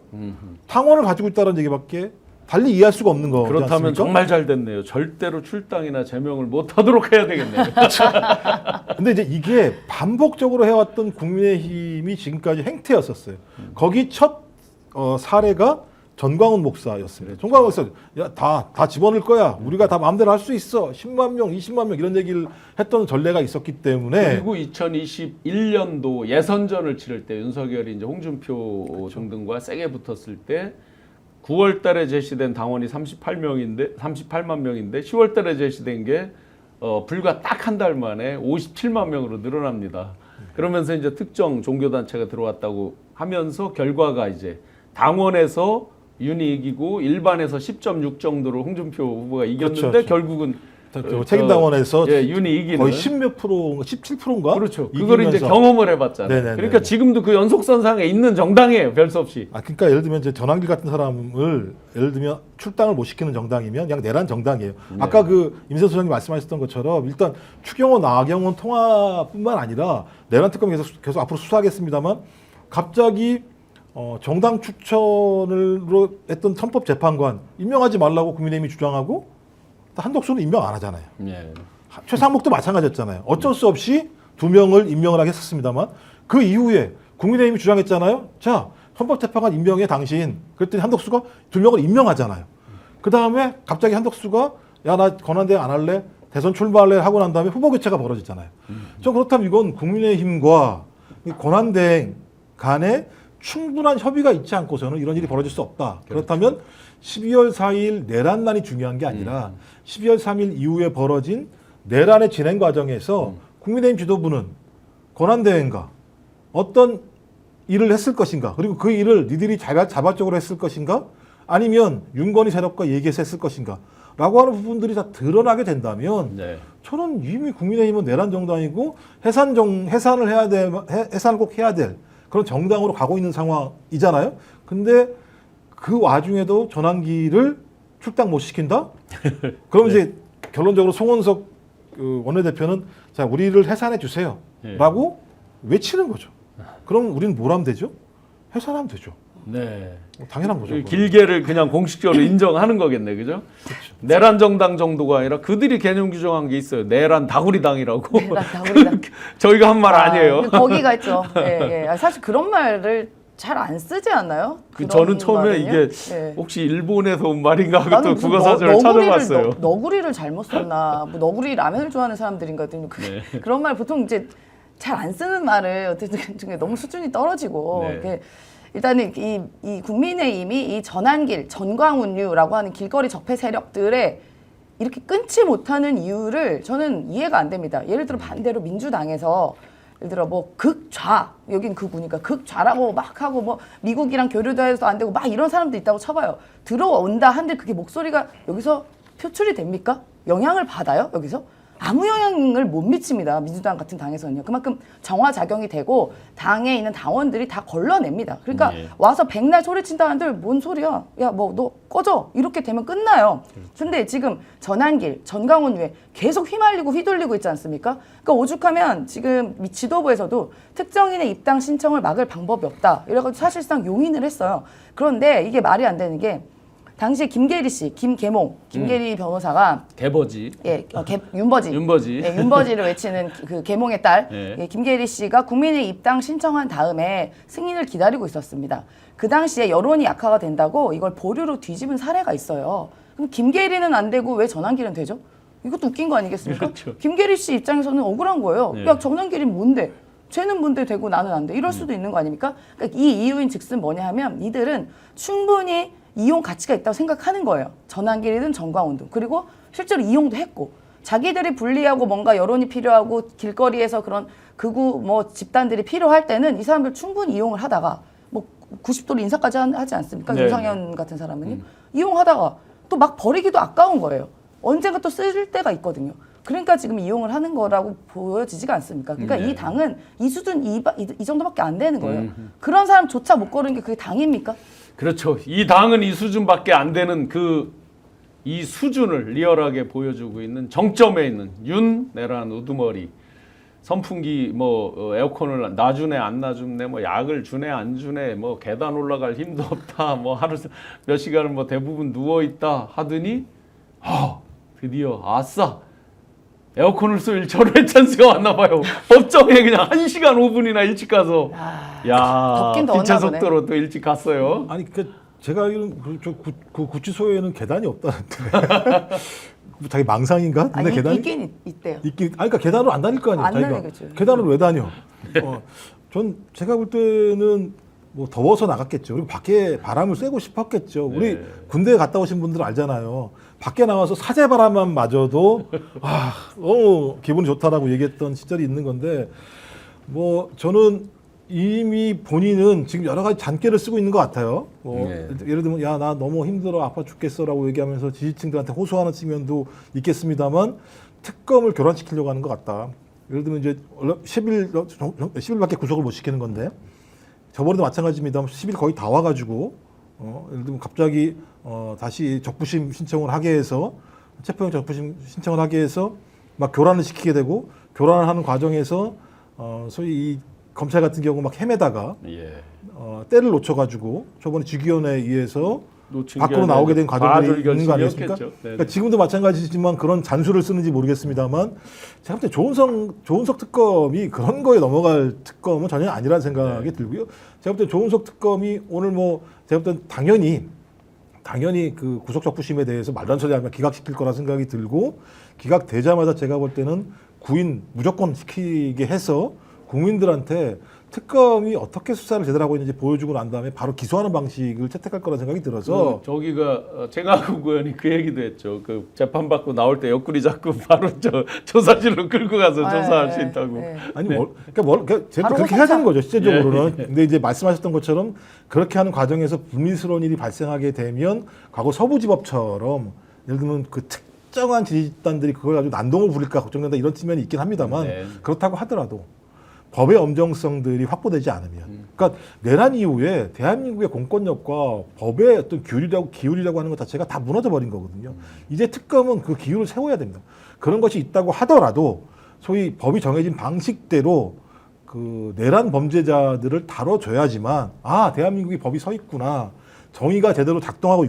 당원을 가지고 있다는 얘기밖에 달리 이해할 수가 없는 거지 그렇다면 않습니까? 정말 잘 됐네요. 절대로 출당이나 제명을 못하도록 해야 되겠네요. 근데 이제 이게 반복적으로 해왔던 국민의힘이 지금까지 행태였었어요. 거기 첫 사례가 전광훈 목사였습니다. 전광훈 목사, 야, 다 집어넣을 거야. 우리가 다 마음대로 할 수 있어. 10만 명, 20만 명 이런 얘기를 했던 전례가 있었기 때문에 그리고 2021년도 예선전을 치를 때 윤석열이 이제 홍준표 그렇죠. 등과 세게 붙었을 때 9월달에 제시된 당원이 38만 명인데 10월달에 제시된 게 불과 딱 한 달 만에 57만 명으로 늘어납니다. 그러면서 이제 특정 종교단체가 들어왔다고 하면서 결과가 이제 당원에서 윤이 이기고 일반에서 10.6 정도로 홍준표 후보가 이겼는데 그렇죠. 결국은 책임당원에서 윤이 이기는 거의 10몇 프로, 17%인가? 그렇죠. 그걸 이제 경험을 해봤잖아요. 네네네. 그러니까 지금도 그 연속선상에 있는 정당이에요. 별 수 없이. 그러니까 예를 들면 이제 전환길 같은 사람을 예를 들면 출당을 못 시키는 정당이면 그냥 내란 정당이에요. 아까 그 임세수 소장님 말씀하셨던 것처럼 일단 추경호, 나경원 통화뿐만 아니라 내란 특검 계속 앞으로 수사하겠습니다만 갑자기 정당 추천으로 했던 헌법재판관 임명하지 말라고 국민의힘이 주장하고 한덕수는 임명 안 하잖아요. 예. 최상목도 마찬가지였잖아요. 어쩔 수 없이 2명을 임명을 하겠었습니다만 그 이후에 국민의힘이 주장했잖아요. 자, 헌법재판관 임명해 당신. 그랬더니 한덕수가 2명을 임명하잖아요. 그 다음에 갑자기 한덕수가 야, 나 권한대행 안 할래? 대선 출마할래? 하고 난 다음에 후보 교체가 벌어지잖아요. 저 그렇다면 이건 국민의힘과 권한대행 간의 충분한 협의가 있지 않고서는 이런 일이 벌어질 수 없다. 그렇다면 12월 4일 내란난이 중요한 게 아니라 12월 3일 이후에 벌어진 내란의 진행 과정에서 국민의힘 지도부는 권한대행과 어떤 일을 했을 것인가, 그리고 그 일을 니들이 자발적으로 했을 것인가, 아니면 윤건희 세력과 얘기해서 했을 것인가 라고 하는 부분들이 다 드러나게 된다면 네. 저는 이미 국민의힘은 내란 정당이고 해산을 해야 돼, 해산을 꼭 해야 될 그런 정당으로 가고 있는 상황이잖아요. 근데 그 와중에도 전환기를 출당 못 시킨다? 그럼 네. 이제 결론적으로 송원석 그 원내대표는 자, 우리를 해산해 주세요. 네. 라고 외치는 거죠. 그럼 우리는 뭘 하면 되죠? 해산하면 되죠. 네. 당연한 거죠. 그 길게를 그냥 공식적으로 인정하는 거겠네, 그죠? 그렇죠. 내란 정당 정도가 아니라 그들이 개념 규정한 게 있어요. 내란 다구리당이라고. 내란 다구리당. 저희가 한 말 아니에요. 근데 거기가 있죠. 예, 예. 사실 그런 말을 잘 안 쓰지 않나요? 그런 저는 처음에 말은요? 이게 예. 혹시 일본에서 온 말인가 하고 나는 또 무슨 국어사전을 찾아봤어요. 너구리를 잘못 썼나? 뭐 너구리 라면을 좋아하는 사람들인가 했더니 네. 그런 말 보통 이제 잘 안 쓰는 말을 어쨌든 너무 수준이 떨어지고 네. 이렇게 일단은 이 국민의힘이 이 전환길, 전광훈류라고 하는 길거리 적폐 세력들의 이렇게 끊지 못하는 이유를 저는 이해가 안 됩니다. 예를 들어 반대로 민주당에서 예를 들어 뭐 극좌, 여긴 극우니까 극좌라고 막 하고 뭐 미국이랑 교류도 해서 안 되고 막 이런 사람도 있다고 쳐봐요. 들어온다 한들 그게 목소리가 여기서 표출이 됩니까? 영향을 받아요? 여기서? 아무 영향을 못 미칩니다. 민주당 같은 당에서는요. 그만큼 정화작용이 되고 당에 있는 당원들이 다 걸러냅니다. 그러니까 예. 와서 백날 소리친다 한들 뭔 소리야? 야, 뭐 너 꺼져. 이렇게 되면 끝나요. 근데 지금 전환길, 전광훈 계속 휘말리고 휘둘리고 있지 않습니까? 그러니까 오죽하면 지금 지도부에서도 특정인의 입당 신청을 막을 방법이 없다. 이래가지고 사실상 용인을 했어요. 그런데 이게 말이 안 되는 게 당시에 김계리 씨, 김계리 변호사가 개버지. 윤버지. 윤버지. 네, 윤버지를 외치는 그 계몽의 딸 예. 김계리 씨가 국민의 입당 신청한 다음에 승인을 기다리고 있었습니다. 그 당시에 여론이 약화가 된다고 이걸 보류로 뒤집은 사례가 있어요. 그럼 김계리는 안 되고 왜 전환길은 되죠? 이것도 웃긴 거 아니겠습니까? 그렇죠. 김계리 씨 입장에서는 억울한 거예요. 예. 야, 전환길은 뭔데? 쟤는 뭔데 되고 나는 안 돼. 이럴 수도 있는 거 아닙니까? 그러니까 이 이유인 즉슨 뭐냐 하면 이들은 충분히 이용 가치가 있다고 생각하는 거예요. 전환길이든 전광훈든. 그리고 실제로 이용도 했고 자기들이 불리하고 뭔가 여론이 필요하고 길거리에서 그런 극우 뭐 집단들이 필요할 때는 이 사람들 충분히 이용을 하다가 뭐 90도로 인사까지 하지 않습니까? 네, 유상현 같은 사람은요. 이용하다가 또 막 버리기도 아까운 거예요. 언젠가 또 쓸 때가 있거든요. 그러니까 지금 이용을 하는 거라고 보여지지가 않습니까? 그러니까 네. 이 당은 이 수준 이 정도밖에 안 되는 거예요. 그런 사람조차 못 거는 게 그게 당입니까? 그렇죠. 이 당은 이 수준밖에 안 되는 이 수준을 리얼하게 보여주고 있는 정점에 있는 내란 우두머리. 선풍기 에어컨을 놔주네 안 놔주네 약을 주네 안 주네 계단 올라갈 힘도 없다 하루 몇 시간을 대부분 누워 있다 하더니 드디어 아싸 에어컨을 쏠 절호의 찬스가 왔나 봐요. 법정에 그냥 1시간 5분이나 일찍 가서 덥긴 더웠나 빛의 보네. 속도로 또 일찍 갔어요. 아니 제가 알기로는 그 구치소에는 계단이 없다는데 자기 망상인가? 아니, 계단이 있긴 있대요. 그러니까 계단으로 안 다닐 거 아니에요. 안 자기가 다니겠죠. 계단으로 왜 다녀? 제가 볼 때는 더워서 나갔겠죠. 그리고 밖에 바람을 쐬고 싶었겠죠. 우리 네. 군대에 갔다 오신 분들 알잖아요. 밖에 나와서 사제 바람만 맞아도 너무 기분이 좋다라고 얘기했던 시절이 있는 건데 저는 이미 본인은 지금 여러 가지 잔꾀를 쓰고 있는 것 같아요. 네. 예를 들면 야 나 너무 힘들어 아파 죽겠어라고 얘기하면서 지지층들한테 호소하는 측면도 있겠습니다만 특검을 교란시키려고 하는 것 같다. 예를 들면 이제 10일밖에 구속을 못 시키는 건데 저번에도 마찬가지입니다. 10일 거의 다 와가지고 예를 들면 갑자기 다시 적부심 신청을 하게 해서 체포영 적부심 신청을 하게 해서 막 교란을 시키게 되고 교란을 하는 과정에서 소위 이 검찰 같은 경우 막 헤매다가 때를 놓쳐가지고 저번에 직위원회에 의해서 밖으로 나오게 된 과정들이 있는 거 아니겠습니까? 그러니까 지금도 마찬가지지만 그런 잔수를 쓰는지 모르겠습니다만 제가 볼 때 조은석 특검이 그런 거에 넘어갈 특검은 전혀 아니라는 생각이 들고요. 제가 볼 때 조은석 특검이 오늘 제가 볼 때 당연히 그 구속적부심에 대해서 말도 안 소리 하면 기각시킬 거라 생각이 들고 기각되자마자 제가 볼 때는 구인 무조건 시키게 해서 국민들한테 특검이 어떻게 수사를 제대로 하고 있는지 보여주고 난 다음에 바로 기소하는 방식을 채택할 거라는 생각이 들어서 저기가 최강욱 의원이 그 얘기도 했죠. 그 재판 받고 나올 때 옆구리 잡고 바로 저 조사실로 끌고 가서 조사할 수 있다고. 아니 그러니까 바로 그렇게 호소차. 해야 되는 거죠 실제적으로는. 근데 이제 말씀하셨던 것처럼 그렇게 하는 과정에서 불미스러운 일이 발생하게 되면 과거 서부지법처럼 예를 들면 그 특정한 지지단들이 그걸 가지고 난동을 부릴까 걱정된다 이런 측면이 있긴 합니다만 네. 그렇다고 하더라도 법의 엄정성들이 확보되지 않으면, 그러니까 내란 이후에 대한민국의 공권력과 법의 어떤 기율이라고 하는 것 자체가 다 무너져 버린 거거든요. 이제 특검은 그 기율을 세워야 됩니다. 그런 것이 있다고 하더라도 소위 법이 정해진 방식대로 그 내란 범죄자들을 다뤄줘야지만 아 대한민국이 법이 서 있구나, 정의가 제대로 작동하고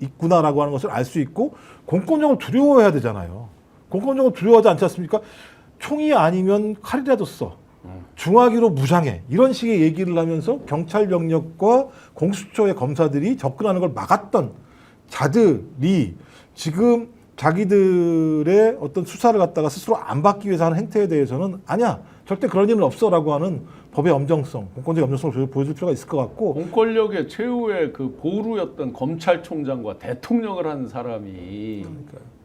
있구나라고 하는 것을 알 수 있고 공권력을 두려워해야 되잖아요. 공권력을 두려워하지 않지 않습니까? 총이 아니면 칼이라도 써. 중화기로 무장해. 이런 식의 얘기를 하면서 경찰 병력과 공수처의 검사들이 접근하는 걸 막았던 자들이 지금 자기들의 어떤 수사를 갖다가 스스로 안 받기 위해서 하는 행태에 대해서는 아니야, 절대 그런 일은 없어라고 하는 법의 엄정성, 공권적인 엄정성을 보여줄 필요가 있을 것 같고, 공권력의 최후의 그 보루였던 검찰총장과 대통령을 한 사람이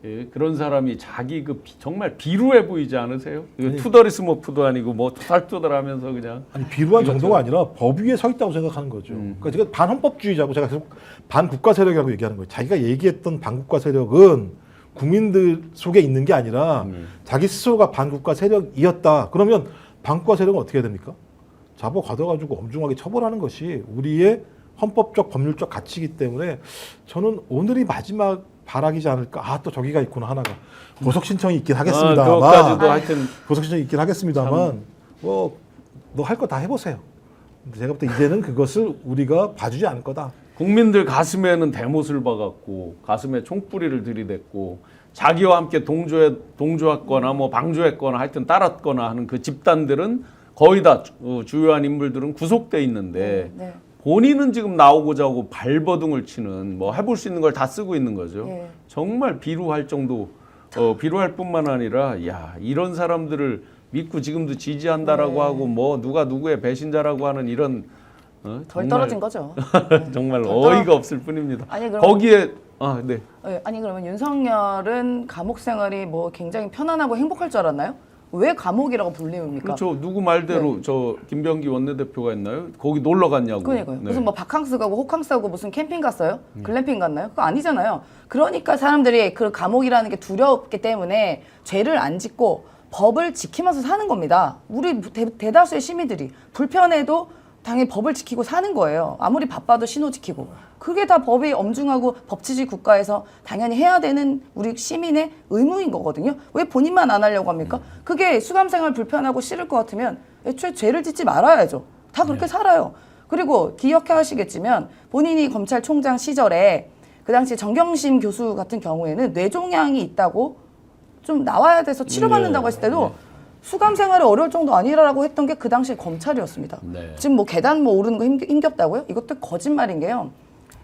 예, 그런 사람이 자기 그 정말 비루해 보이지 않으세요? 이거 투더리스 모프도 아니고 뭐 투덜투덜하면서 그냥 아니 비루한 정도가 아니라 법 위에 서 있다고 생각하는 거죠. 그러니까 제가 반헌법주의자고 제가 계속 반국가 세력이라고 얘기하는 거예요. 자기가 얘기했던 반국가 세력은 국민들 속에 있는 게 아니라 자기 스스로가 반국가 세력이었다. 그러면 반국가 세력은 어떻게 해야 됩니까? 잡아 가둬가지고 엄중하게 처벌하는 것이 우리의 헌법적 법률적 가치이기 때문에 저는 오늘이 마지막 발악이지 않을까. 아, 또 저기가 있구나 하나가. 보석 신청이 있긴 하겠습니다만. 그것까지도 하여튼 보석 신청이 있긴 하겠습니다만 뭐 너 할 거 다 해보세요. 근데 제가 볼 때 이제는 그것을 우리가 봐주지 않을 거다. 국민들 가슴에는 대못을 박았고 가슴에 총뿌리를 들이댔고 자기와 함께 동조했거나 뭐 방조했거나 하여튼 따랐거나 하는 그 집단들은 거의 다 주요한 인물들은 구속돼 있는데 네. 본인은 지금 나오고자 하고 발버둥을 치는 뭐 해볼 수 있는 걸 다 쓰고 있는 거죠. 예. 정말 비루할 정도, 비루할 뿐만 아니라 야 이런 사람들을 믿고 지금도 지지한다라고 네. 하고 뭐 누가 누구의 배신자라고 하는 이런 덜 정말 떨어진 거죠. 정말 덜 어이가 없을 뿐입니다. 아니, 그럼- 거기에 네. 아니 그러면 윤석열은 감옥 생활이 뭐 굉장히 편안하고 행복할 줄 알았나요? 왜 감옥이라고 불립니까? 그렇죠. 누구 말대로 저 김병기 원내대표가 했나요? 거기 놀러 갔냐고. 그러니까요. 네. 무슨 뭐 바캉스 가고 호캉스 가고 무슨 캠핑 갔어요? 글램핑 갔나요? 그거 아니잖아요. 그러니까 사람들이 그 감옥이라는 게 두렵기 때문에 죄를 안 짓고 법을 지키면서 사는 겁니다. 우리 대다수의 시민들이 불편해도 당연히 법을 지키고 사는 거예요. 아무리 바빠도 신호 지키고. 그게 다 법이 엄중하고 법치주의 국가에서 당연히 해야 되는 우리 시민의 의무인 거거든요. 왜 본인만 안 하려고 합니까? 그게 수감생활 불편하고 싫을 것 같으면 애초에 죄를 짓지 말아야죠. 다 그렇게 살아요. 그리고 기억해 하시겠지만 본인이 검찰총장 시절에 그 당시 정경심 교수 같은 경우에는 뇌종양이 있다고 좀 나와야 돼서 치료받는다고 했을 때도 수감 생활이 어려울 정도 아니라고 했던 게 그 당시에 검찰이었습니다. 네. 지금 뭐 계단 뭐 오르는 거 힘겹다고요? 이것도 거짓말인 게요.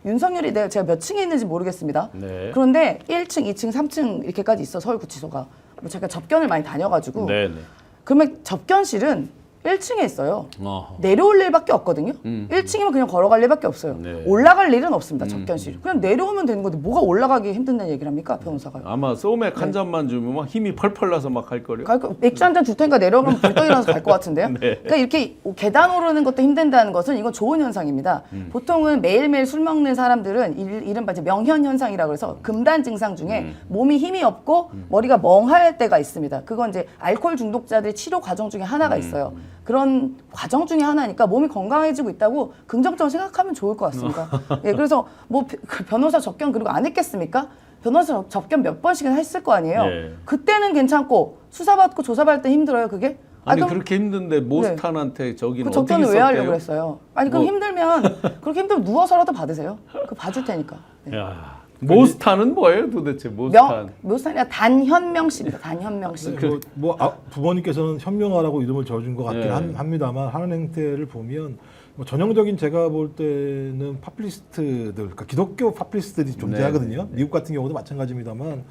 윤석열이 제가 몇 층에 있는지 모르겠습니다. 네. 그런데 1층, 2층, 3층 이렇게까지 있어 서울구치소가. 뭐 제가 접견을 많이 다녀가지고. 네, 네. 그러면 접견실은 1층에 있어요. 어허. 내려올 일밖에 없거든요. 1층이면 그냥 걸어갈 일밖에 없어요. 네. 올라갈 일은 없습니다. 접견실. 그냥 내려오면 되는 건데 뭐가 올라가기 힘든다는 얘기를 합니까? 변호사가요. 아마 소맥 한 잔만 주면 막 힘이 펄펄 나서 막 할 거려. 맥주 한 잔 줄 테니까 내려가면 벌떡 일어나서 갈 것 같은데요. 네. 그러니까 이렇게 계단 오르는 것도 힘든다는 것은 이건 좋은 현상입니다. 보통은 매일매일 술 먹는 사람들은 이른바 이제 명현 현상이라고 해서 금단 증상 중에 몸이 힘이 없고 머리가 멍할 때가 있습니다. 그건 이제 알코올 중독자들의 치료 과정 중에 하나가 있어요. 그런 과정 중에 하나니까 몸이 건강해지고 있다고 긍정적으로 생각하면 좋을 것 같습니다. 예, 그래서 뭐 그 변호사 접견 그리고 안 했겠습니까? 변호사 접견 몇 번씩은 했을 거 아니에요. 예. 그때는 괜찮고 수사받고 조사받을 때 힘들어요, 그게? 아니 그럼 그렇게 힘든데 모스탄한테 저기는 그 어떻게 접견을 왜 하려고 썼대요? 그랬어요? 아니 그럼 뭐- 힘들면 그렇게 힘들면 누워서라도 받으세요. 그 봐줄 테니까. 네. 야, 모스탄은 뭐예요, 도대체 모스탄? 모스탄이가 단현명 씨입니다. 단현명 씨. 부모님께서는 현명하라고 이름을 지어준 것 같긴 네. 합니다만 하는 행태를 보면 뭐 전형적인 제가 볼 때는 파퓰리스트들, 그러니까 기독교 파퓰리스트들이 존재하거든요. 미국 같은 경우도 마찬가지입니다만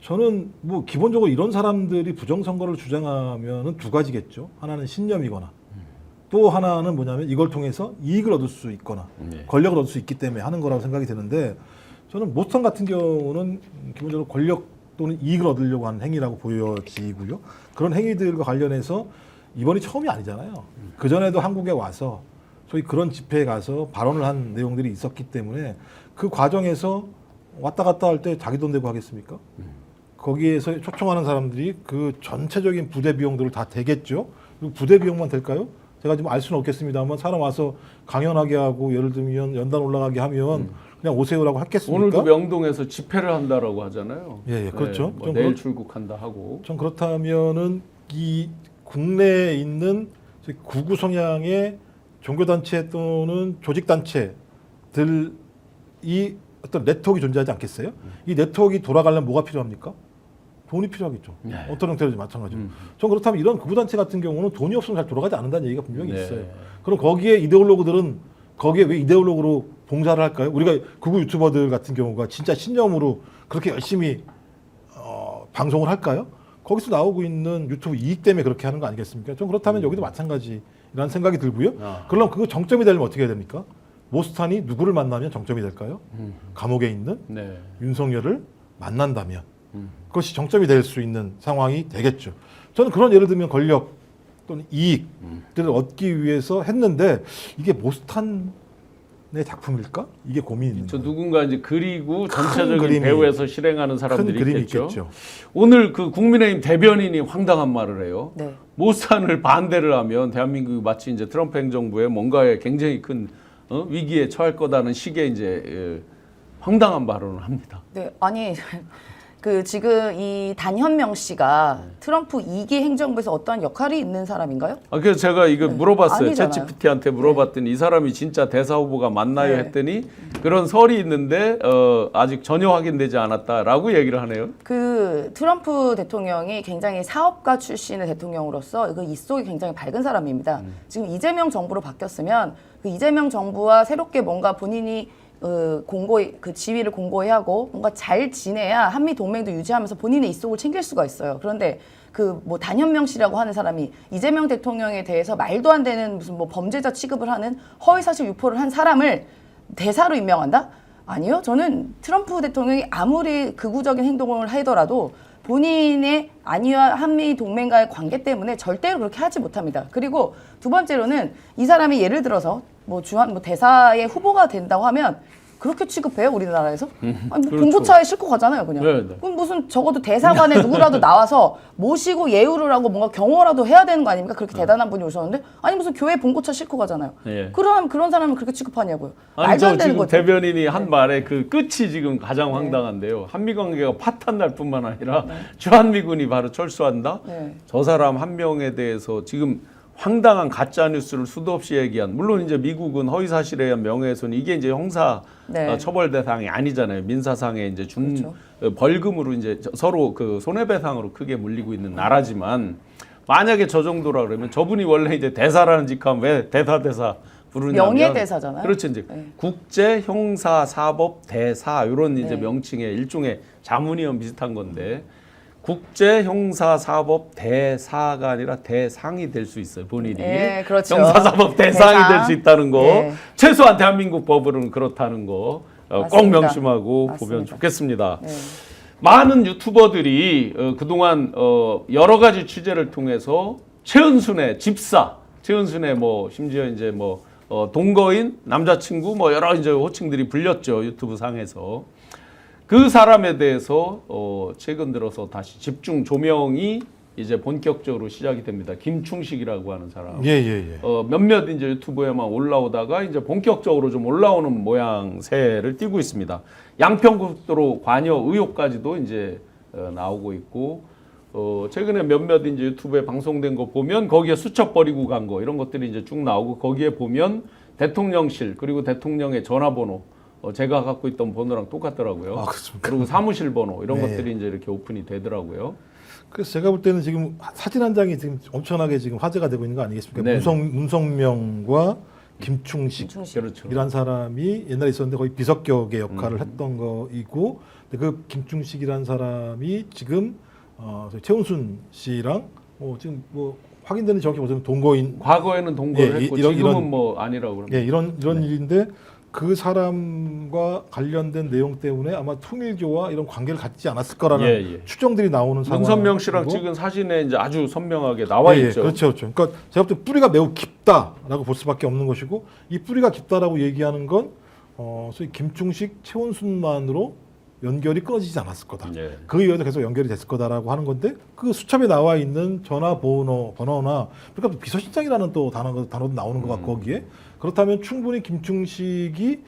저는 뭐 기본적으로 이런 사람들이 부정선거를 주장하면은 두 가지겠죠. 하나는 신념이거나 또 하나는 뭐냐면 이걸 통해서 이익을 얻을 수 있거나 네. 권력을 얻을 수 있기 때문에 하는 거라고 생각이 드는데 저는 모스턴 같은 경우는 기본적으로 권력 또는 이익을 얻으려고 하는 행위라고 보여지고요. 그런 행위들과 관련해서 이번이 처음이 아니잖아요. 그전에도 한국에 와서 소위 그런 집회에 가서 발언을 한 내용들이 있었기 때문에 그 과정에서 왔다 갔다 할 때 자기 돈 내고 하겠습니까? 거기에서 초청하는 사람들이 그 전체적인 부대 비용들을 다 대겠죠. 그리고 부대 비용만 될까요? 제가 지금 알 수는 없겠습니다만 사람 와서 강연하게 하고 예를 들면 연단 올라가게 하면 그냥 오세요라고 하겠습니까? 오늘도 명동에서 집회를 한다라고 하잖아요. 예, 예, 그렇죠. 네, 뭐 좀 내일 그렇- 출국한다 하고. 전 그렇다면은 이 국내에 있는 구구 성향의 종교단체 또는 조직단체들이 어떤 네트워크가 존재하지 않겠어요? 이 네트워크가 돌아가려면 뭐가 필요합니까? 돈이 필요하겠죠. 네. 어떤 형태로든 마찬가지로. 전 그렇다면 이런 구구단체 같은 경우는 돈이 없으면 잘 돌아가지 않는다는 얘기가 분명히 네. 있어요. 그럼 거기에 이데올로그들은 거기에 왜 이데올로그로 봉사를 할까요? 우리가 극우 유튜버들 같은 경우가 진짜 신념으로 그렇게 열심히 방송을 할까요? 거기서 나오고 있는 유튜브 이익 때문에 그렇게 하는 거 아니겠습니까? 좀 그렇다면 여기도 마찬가지라는 생각이 들고요. 그럼 그거 정점이 되려면 어떻게 해야 됩니까? 모스탄이 누구를 만나면 정점이 될까요? 감옥에 있는 네. 윤석열을 만난다면 그것이 정점이 될 수 있는 상황이 되겠죠. 저는 그런 예를 들면 권력 또는 이익들을 얻기 위해서 했는데 이게 모스탄의 작품일까? 이게 고민이 있는 저 거예요. 누군가 이제 그리고 큰 전체적인 그림이, 배후에서 실행하는 큰 사람들이 그림이 있겠죠. 있겠죠. 오늘 그 국민의힘 대변인이 황당한 말을 해요. 네. 모스탄을 반대를 하면 대한민국이 마치 이제 트럼프 행정부의 뭔가에 굉장히 큰 위기에 처할 거다는 식의 이제 황당한 발언을 합니다. 네, 아니 그 지금 이 단현명 씨가 트럼프 2기 행정부에서 어떠한 역할이 있는 사람인가요? 그래서 제가 이거 네. 물어봤어요. 아니잖아요. 챗GPT한테 물어봤더니 이 사람이 진짜 대사 후보가 맞나요? 네. 했더니 그런 설이 있는데 아직 전혀 확인되지 않았다라고 얘기를 하네요. 그 트럼프 대통령이 굉장히 사업가 출신의 대통령으로서 그 입속이 굉장히 밝은 사람입니다. 지금 이재명 정부로 바뀌었으면 그 이재명 정부와 새롭게 뭔가 본인이 공고히 그 지위를 공고히 하고 뭔가 잘 지내야 한미 동맹도 유지하면서 본인의 입속을 챙길 수가 있어요. 그런데 그 뭐 단현명 씨라고 하는 사람이 이재명 대통령에 대해서 말도 안 되는 무슨 뭐 범죄자 취급을 하는 허위사실 유포를 한 사람을 대사로 임명한다? 아니요. 저는 트럼프 대통령이 아무리 극우적인 행동을 하더라도 본인의 안위와 한미 동맹과의 관계 때문에 절대로 그렇게 하지 못합니다. 그리고 두 번째로는 이 사람이 예를 들어서 뭐 주한 뭐 대사의 후보가 된다고 하면 그렇게 취급해요 우리나라에서? 아니 뭐 그렇죠. 봉고차에 싣고 가잖아요 그냥. 네, 네. 그럼 무슨 적어도 대사관에 누구라도 나와서 모시고 예우를 하고 뭔가 경호라도 해야 되는 거 아닙니까? 그렇게 대단한 분이 오셨는데 아니 무슨 교회 봉고차 싣고 가잖아요. 예. 그런 사람을 그렇게 취급하냐고요. 아니 말도 저 안 되는 지금 거죠. 대변인이 한 말에 그 끝이 지금 가장 황당한데요. 한미 관계가 파탄 날 뿐만 아니라 주한미군이 바로 철수한다. 네. 저 사람 한 명에 대해서 지금 황당한 가짜 뉴스를 수도 없이 얘기한. 물론 이제 미국은 허위 사실에 의한 명예훼손 이게 이제 형사 네. 처벌 대상이 아니잖아요. 민사상에 이제 준 그렇죠. 벌금으로 이제 서로 그 손해배상으로 크게 물리고 있는 나라지만 만약에 저 정도라 그러면 저분이 원래 이제 대사라는 직함 왜 대사 부르냐면 명예대사잖아요. 그렇죠. 이제 네. 국제 형사 사법 대사 이런 이제 네. 명칭의 일종의 자문위원 비슷한 건데 국제 형사 사법 대사가 아니라 대상이 될 수 있어요. 본인이 예, 그렇죠. 형사 사법 대상이 대상. 될 수 있다는 거. 예. 최소한 대한민국 법으로는 그렇다는 거. 꼭 맞습니다. 명심하고 보면 맞습니다. 좋겠습니다. 네. 많은 유튜버들이 그동안 여러 가지 취재를 통해서 최은순의 집사, 최은순의 뭐 심지어 이제 뭐 동거인, 남자친구 뭐 여러 이제 호칭들이 불렸죠. 유튜브 상에서. 그 사람에 대해서 최근 들어서 다시 집중 조명이 이제 본격적으로 시작이 됩니다. 김충식이라고 하는 사람. 예. 몇몇 이제 유튜브에만 올라오다가 이제 본격적으로 좀 올라오는 모양새를 띠고 있습니다. 양평고속도로 관여 의혹까지도 이제 나오고 있고 최근에 몇몇 이제 유튜브에 방송된 거 보면 거기에 수첩 버리고 간 거 이런 것들이 이제 쭉 나오고 거기에 보면 대통령실 그리고 대통령의 전화번호 제가 갖고 있던 번호랑 똑같더라고요. 아, 그렇습니까? 그리고 사무실 번호 이런 네. 것들이 이제 이렇게 오픈이 되더라고요. 그래서 제가 볼 때는 지금 사진 한 장이 지금 엄청나게 지금 화제가 되고 있는 거 아니겠습니까? 네. 문성명과 김충식이란 그렇죠. 사람이 옛날에 있었는데 거의 비석격의 역할을 했던 거이고 근데 그 김충식이란 사람이 지금 최은순 씨랑 지금 뭐 확인되는 정확히 보자면 동거인 과거에는 동거를 예, 했고 이런- 지금은 이런- 뭐 아니라고 그럽니다. 예, 이런 일인데 그 사람과 관련된 내용 때문에 아마 통일교와 이런 관계를 갖지 않았을 거라는 예, 예. 추정들이 나오는 상황. 문선명 씨랑 찍은 사진에 이제 아주 선명하게 나와 예, 있죠. 그렇죠, 그렇죠. 그러니까 제가 볼 때 뿌리가 매우 깊다라고 볼 수밖에 없는 것이고 이 뿌리가 깊다라고 얘기하는 건 소위 김충식, 최원순만으로 연결이 끊어지지 않았을 거다. 예. 그 이후에도 계속 연결이 됐을 거다라고 하는 건데 그 수첩에 나와 있는 번호나 그러니까 비서실장이라는 또 단어도 나오는 것 같고 거기에 그렇다면 충분히 김충식이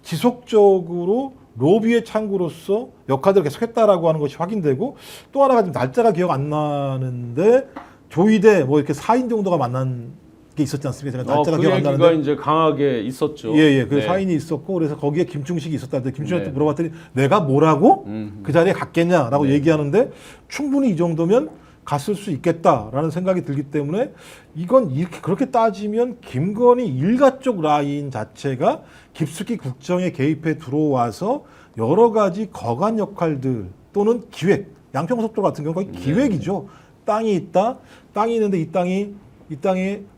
지속적으로 로비의 창구로서 역할들을 계속했다라고 하는 것이 확인되고 또 하나가 지금 날짜가 기억 안 나는데 조이대 뭐 이렇게 4인 정도가 만난 게 있었지 않습니까? 제가 날짜가 그 기억 안 얘기가 나는데 이제 강하게 있었죠. 예, 그 네. 4인이 있었고 그래서 거기에 김충식이 있었다는데 김충식한테 네. 물어봤더니 내가 뭐라고 그 자리에 갔겠냐라고 네. 얘기하는데 충분히 이 정도면 갔을 수 있겠다라는 생각이 들기 때문에 이건 이렇게 그렇게 따지면 김건희 일가 쪽 라인 자체가 깊숙이 국정에 개입해 들어와서 여러 가지 거간 역할들 또는 기획 양평고속도로 같은 경우 거의 기획이죠. 땅이 있다. 땅이 있는데 이 땅에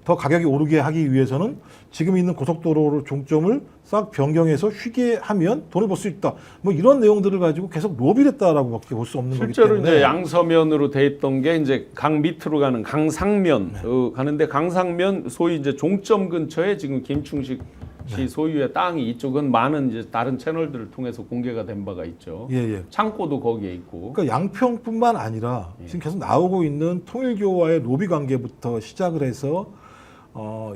더 가격이 오르게 하기 위해서는 지금 있는 고속도로를 종점을 싹 변경해서 쉬게 하면 돈을 벌 수 있다. 뭐 이런 내용들을 가지고 계속 로비를 했다라고밖에 볼 수 없는 거기 실제로 때문에 이제 양서면으로 돼 있던 게 이제 강 밑으로 가는 강상면 네. 가는데 강상면 소위 이제 종점 근처에 지금 김충식 씨 네. 소유의 땅이 이쪽은 많은 이제 다른 채널들을 통해서 공개가 된 바가 있죠. 예. 창고도 거기에 있고. 그러니까 양평뿐만 아니라 지금 계속 나오고 있는 통일교와의 로비 관계부터 시작을 해서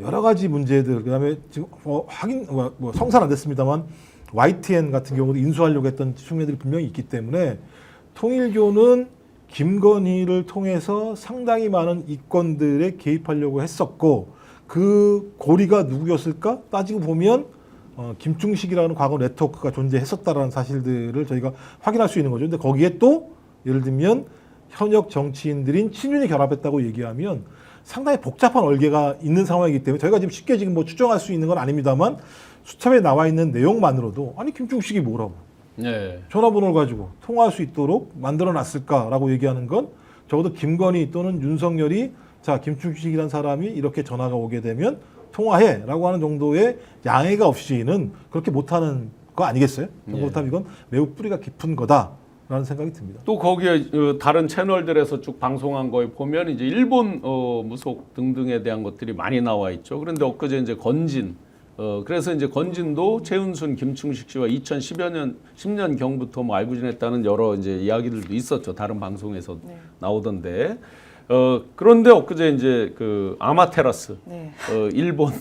여러 가지 문제들 그다음에 지금 성사는 안 됐습니다만 YTN 같은 경우도 인수하려고 했던 측면들이 분명히 있기 때문에 통일교는 김건희를 통해서 상당히 많은 이권들에 개입하려고 했었고 그 고리가 누구였을까 따지고 보면 김충식이라는 과거 네트워크가 존재했었다라는 사실들을 저희가 확인할 수 있는 거죠. 근데 거기에 또 예를 들면 현역 정치인들인 친윤이 결합했다고 얘기하면 상당히 복잡한 얼개가 있는 상황이기 때문에 저희가 지금 쉽게 지금 뭐 추정할 수 있는 건 아닙니다만 수첩에 나와 있는 내용만으로도 아니 김충식이 뭐라고 네. 전화번호를 가지고 통화할 수 있도록 만들어 놨을까라고 얘기하는 건 적어도 김건희 또는 윤석열이 자 김충식이라는 사람이 이렇게 전화가 오게 되면 통화해라고 하는 정도의 양해가 없이는 그렇게 못하는 거 아니겠어요? 그렇다면 이건 매우 뿌리가 깊은 거다라는 생각이 듭니다. 또 거기에 다른 채널들에서 쭉 방송한 거에 보면 이제 일본 무속 등등에 대한 것들이 많이 나와 있죠. 그런데 엊그제 이제 건진 그래서 이제 건진도 최은순, 김충식 씨와 10년 경부터 뭐 알고 지냈다는 여러 이제 이야기들도 있었죠. 다른 방송에서 나오던데. 그런데 엊그제 이제 그 아마테라스 네. 일본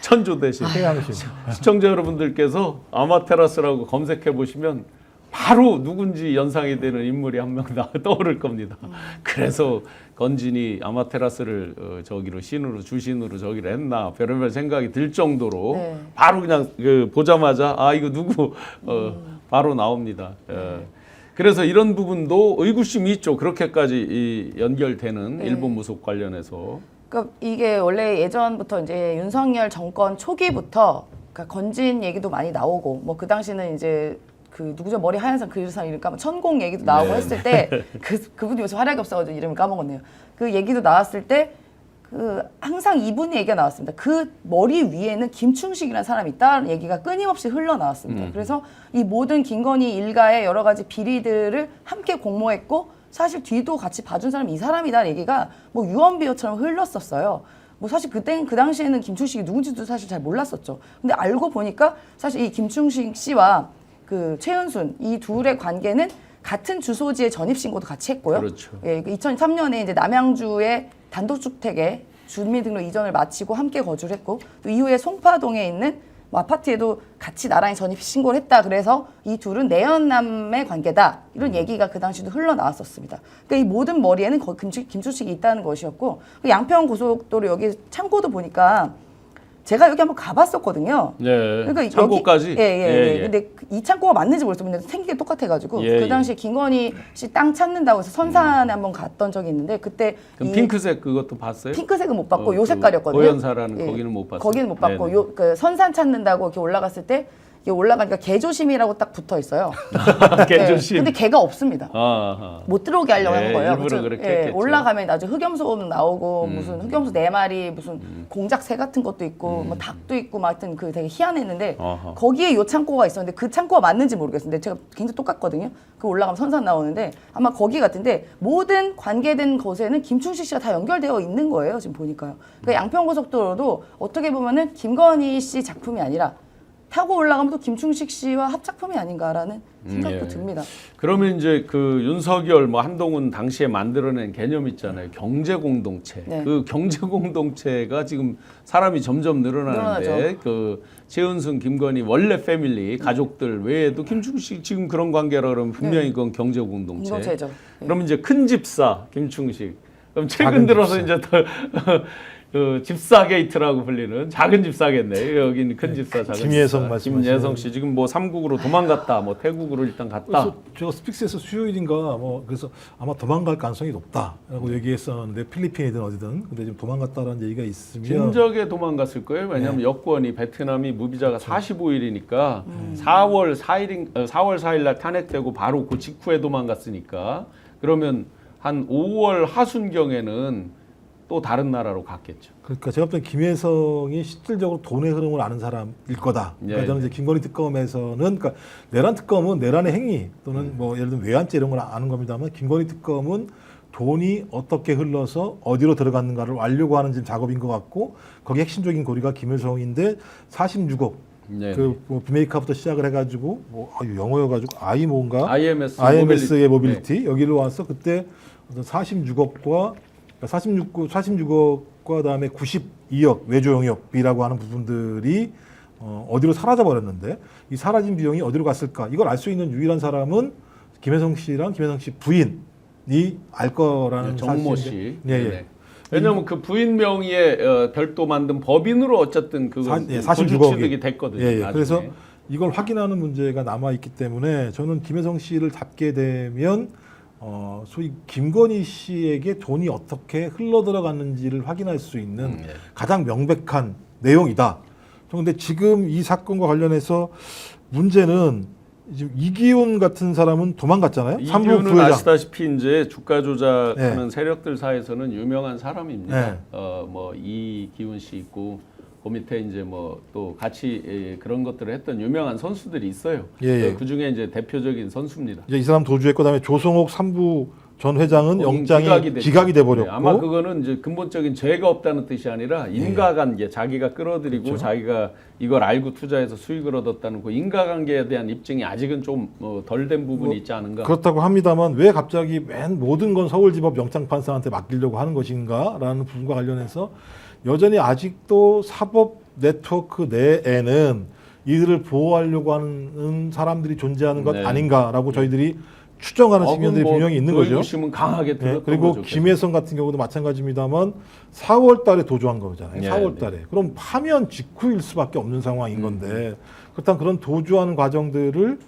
천주대신 태양신. 시청자 여러분들께서 아마테라스라고 검색해 보시면 바로 누군지 연상이 되는 인물이 한 명 떠오를 겁니다. 그래서 건진이 아마테라스를 저기로 신으로 주신으로 저기로 했나 별의별 생각이 들 정도로 네. 바로 그냥 보자마자 아 이거 누구 바로 나옵니다. 그래서 이런 부분도 의구심이 있죠. 그렇게까지 연결되는 네. 일본 무속 관련해서. 그러니까 이게 원래 예전부터 이제 윤석열 정권 초기부터 그러니까 건진 얘기도 많이 나오고 뭐 그 당시는 이제 그 누구죠 머리 하얀 사람 그 사람 이름 까먹 천공 얘기도 나오고 네. 했을 때 그분이 요새 활약이 없어가지고 이름을 까먹었네요. 그 얘기도 나왔을 때 그 항상 이분 얘기가 나왔습니다. 그 머리 위에는 김충식이라는 사람이 있다는 얘기가 끊임없이 흘러나왔습니다. 그래서 이 모든 김건희 일가의 여러 가지 비리들을 함께 공모했고 사실 뒤도 같이 봐준 사람이 이 사람이다는 얘기가 뭐 유언비어처럼 흘렀었어요. 뭐 사실 그 당시에는 김충식이 누군지도 사실 잘 몰랐었죠. 근데 알고 보니까 사실 이 김충식 씨와 그 최은순 이 둘의 관계는 같은 주소지에 전입신고도 같이 했고요. 그렇죠. 예, 2003년에 이제 남양주의 단독주택에 주민등록 이전을 마치고 함께 거주를 했고 또 이후에 송파동에 있는 뭐 아파트에도 같이 나란히 전입 신고를 했다. 그래서 이 둘은 내연남의 관계다. 이런 얘기가 그 당시도 흘러나왔었습니다. 그러니까 이 모든 머리에는 거의 김충식이 있다는 것이었고 그 양평 고속도로 여기 창고도 보니까 제가 여기 한번 가봤었거든요. 네. 그러니까 창고까지. 예. 근데 이 창고가 맞는지 모르겠어요. 생긴 게 똑같아가지고 예, 그 당시에 김건희 씨 땅 찾는다고 해서 선산에 한번 갔던 적이 있는데 그때 그럼 이 핑크색 그것도 봤어요? 핑크색은 못 봤고 요 그 색깔이었거든요. 고연사라는 거기는 못 봤어요. 거기는 못 봤고 네네. 요 그 선산 찾는다고 이렇게 올라갔을 때 이게 올라가니까 개조심이라고 딱 붙어 있어요. 개조심. 근데 개가 없습니다. 아하. 못 들어오게 하려고 네, 한 거예요. 일부러 그쵸? 그렇게 예, 했겠죠. 올라가면 나중에 흑염소 나오고 무슨 흑염소 4마리 무슨 공작새 같은 것도 있고 뭐 닭도 있고 막 하여튼 그 되게 희한했는데 아하. 거기에 요 창고가 있었는데 그 창고가 맞는지 모르겠는데 제가 굉장히 똑같거든요. 그 올라가면 선산 나오는데 아마 거기 같은데 모든 관계된 것에는 김충식 씨가 다 연결되어 있는 거예요. 지금 보니까요. 그러니까 양평고속도로도 어떻게 보면은 김건희 씨 작품이 아니라 타고 올라가면 또 김충식 씨와 합작품이 아닌가라는 생각도 예. 듭니다. 그러면 이제 그 윤석열 뭐 한동훈 당시에 만들어낸 개념 있잖아요. 경제 공동체. 네. 그 경제 공동체가 지금 사람이 점점 늘어나는데 늘어나죠. 그 최은순, 김건희 원래 패밀리 가족들 외에도 김충식 지금 그런 관계라 그러면 분명히 네. 그건 경제 공동체. 공동체죠. 예. 그러면 이제 큰 집사 김충식. 그럼 최근 작은 들어서 집사. 이제 더 그 집사 게이트라고 불리는 작은 집사겠네. 여기는 큰 집사, 작은 김예성 집사. 말씀하시는. 김예성 씨 지금 뭐 삼국으로 도망갔다, 뭐 태국으로 일단 갔다. 그래서 제가 스픽스에서 수요일인가 뭐 그래서 아마 도망갈 가능성이 높다라고 얘기했었는데 필리핀이든 어디든 근데 지금 도망갔다라는 얘기가 있으면 진작에 도망갔을 거예요. 왜냐하면 네. 여권이 베트남이 무비자가 그렇죠. 45일이니까 4월 4일 날 탄핵되고 바로 그 직후에 도망갔으니까 그러면 한 5월 하순경에는 또 다른 나라로 갔겠죠. 그러니까 제가 볼 때 김혜성이 실질적으로 돈의 흐름을 아는 사람일 거다. 그러니까 예, 저는 이제 김건희 특검에서는 그러니까 내란 특검은 내란의 행위 또는 뭐 예를 들면 외환죄 이런 걸 아는 겁니다만 김건희 특검은 돈이 어떻게 흘러서 어디로 들어갔는가를 알려고 하는 지금 작업인 것 같고 거기 핵심적인 고리가 김혜성인데 46억 네. 그뭐 비메이커부터 시작을 해가지고 뭐 영어여가지고 아이 뭔가 모빌리티. IMS의 모빌리티 여기로 와서 그때 46억과 46억과 그다음에 92억 외주 영역비라고 하는 부분들이 어디로 사라져 버렸는데 이 사라진 비용이 어디로 갔을까? 이걸 알 수 있는 유일한 사람은 김혜성 씨랑 김혜성 씨 부인이 알 거라는 정모 사실인데. 씨. 예, 예. 네. 왜냐하면 그 부인 명의의 별도 만든 법인으로 어쨌든 그건 46억이 취득이 됐거든요. 예, 예. 나중에. 그래서 이걸 확인하는 문제가 남아 있기 때문에 저는 김혜성 씨를 잡게 되면 소위 김건희 씨에게 돈이 어떻게 흘러 들어갔는지를 확인할 수 있는 네. 가장 명백한 내용이다. 그런데 지금 이 사건과 관련해서 문제는 지금 이기훈 같은 사람은 도망갔잖아요. 삼부 이기훈은 부회장. 아시다시피 이제 주가 조작하는 네. 세력들 사이에서는 유명한 사람입니다. 네. 뭐 이기훈 씨 있고 그 밑에 이제 뭐 또 같이 그런 것들을 했던 유명한 선수들이 있어요. 예, 예. 그 중에 이제 대표적인 선수입니다. 이제 이 사람 도주했고 그다음에 조성옥 삼부 전 회장은 영장이 됐죠. 기각이 돼 버렸고 네, 아마 그거는 이제 근본적인 죄가 없다는 뜻이 아니라 인과관계, 자기가 끌어들이고 그렇죠. 자기가 이걸 알고 투자해서 수익을 얻었다는 그 인과관계에 대한 입증이 아직은 좀 덜 된 부분이 있지 않은가. 그렇다고 합니다만 왜 갑자기 모든 건 서울지법 영장판사한테 맡기려고 하는 것인가라는 부분과 관련해서 여전히 아직도 사법 네트워크 내에는 이들을 보호하려고 하는 사람들이 존재하는 것 네. 아닌가라고 저희들이 추정하는 측면들이 분명히 있는 거죠. 의구심은 강하게 네, 들었던 그리고 거죠. 김혜성 같은 경우도 마찬가지입니다만 4월 달에 도주한 거잖아요. 네, 4월 달에. 그럼 파면 직후일 수밖에 없는 상황인 건데 그렇다면 그런 도주하는 과정들을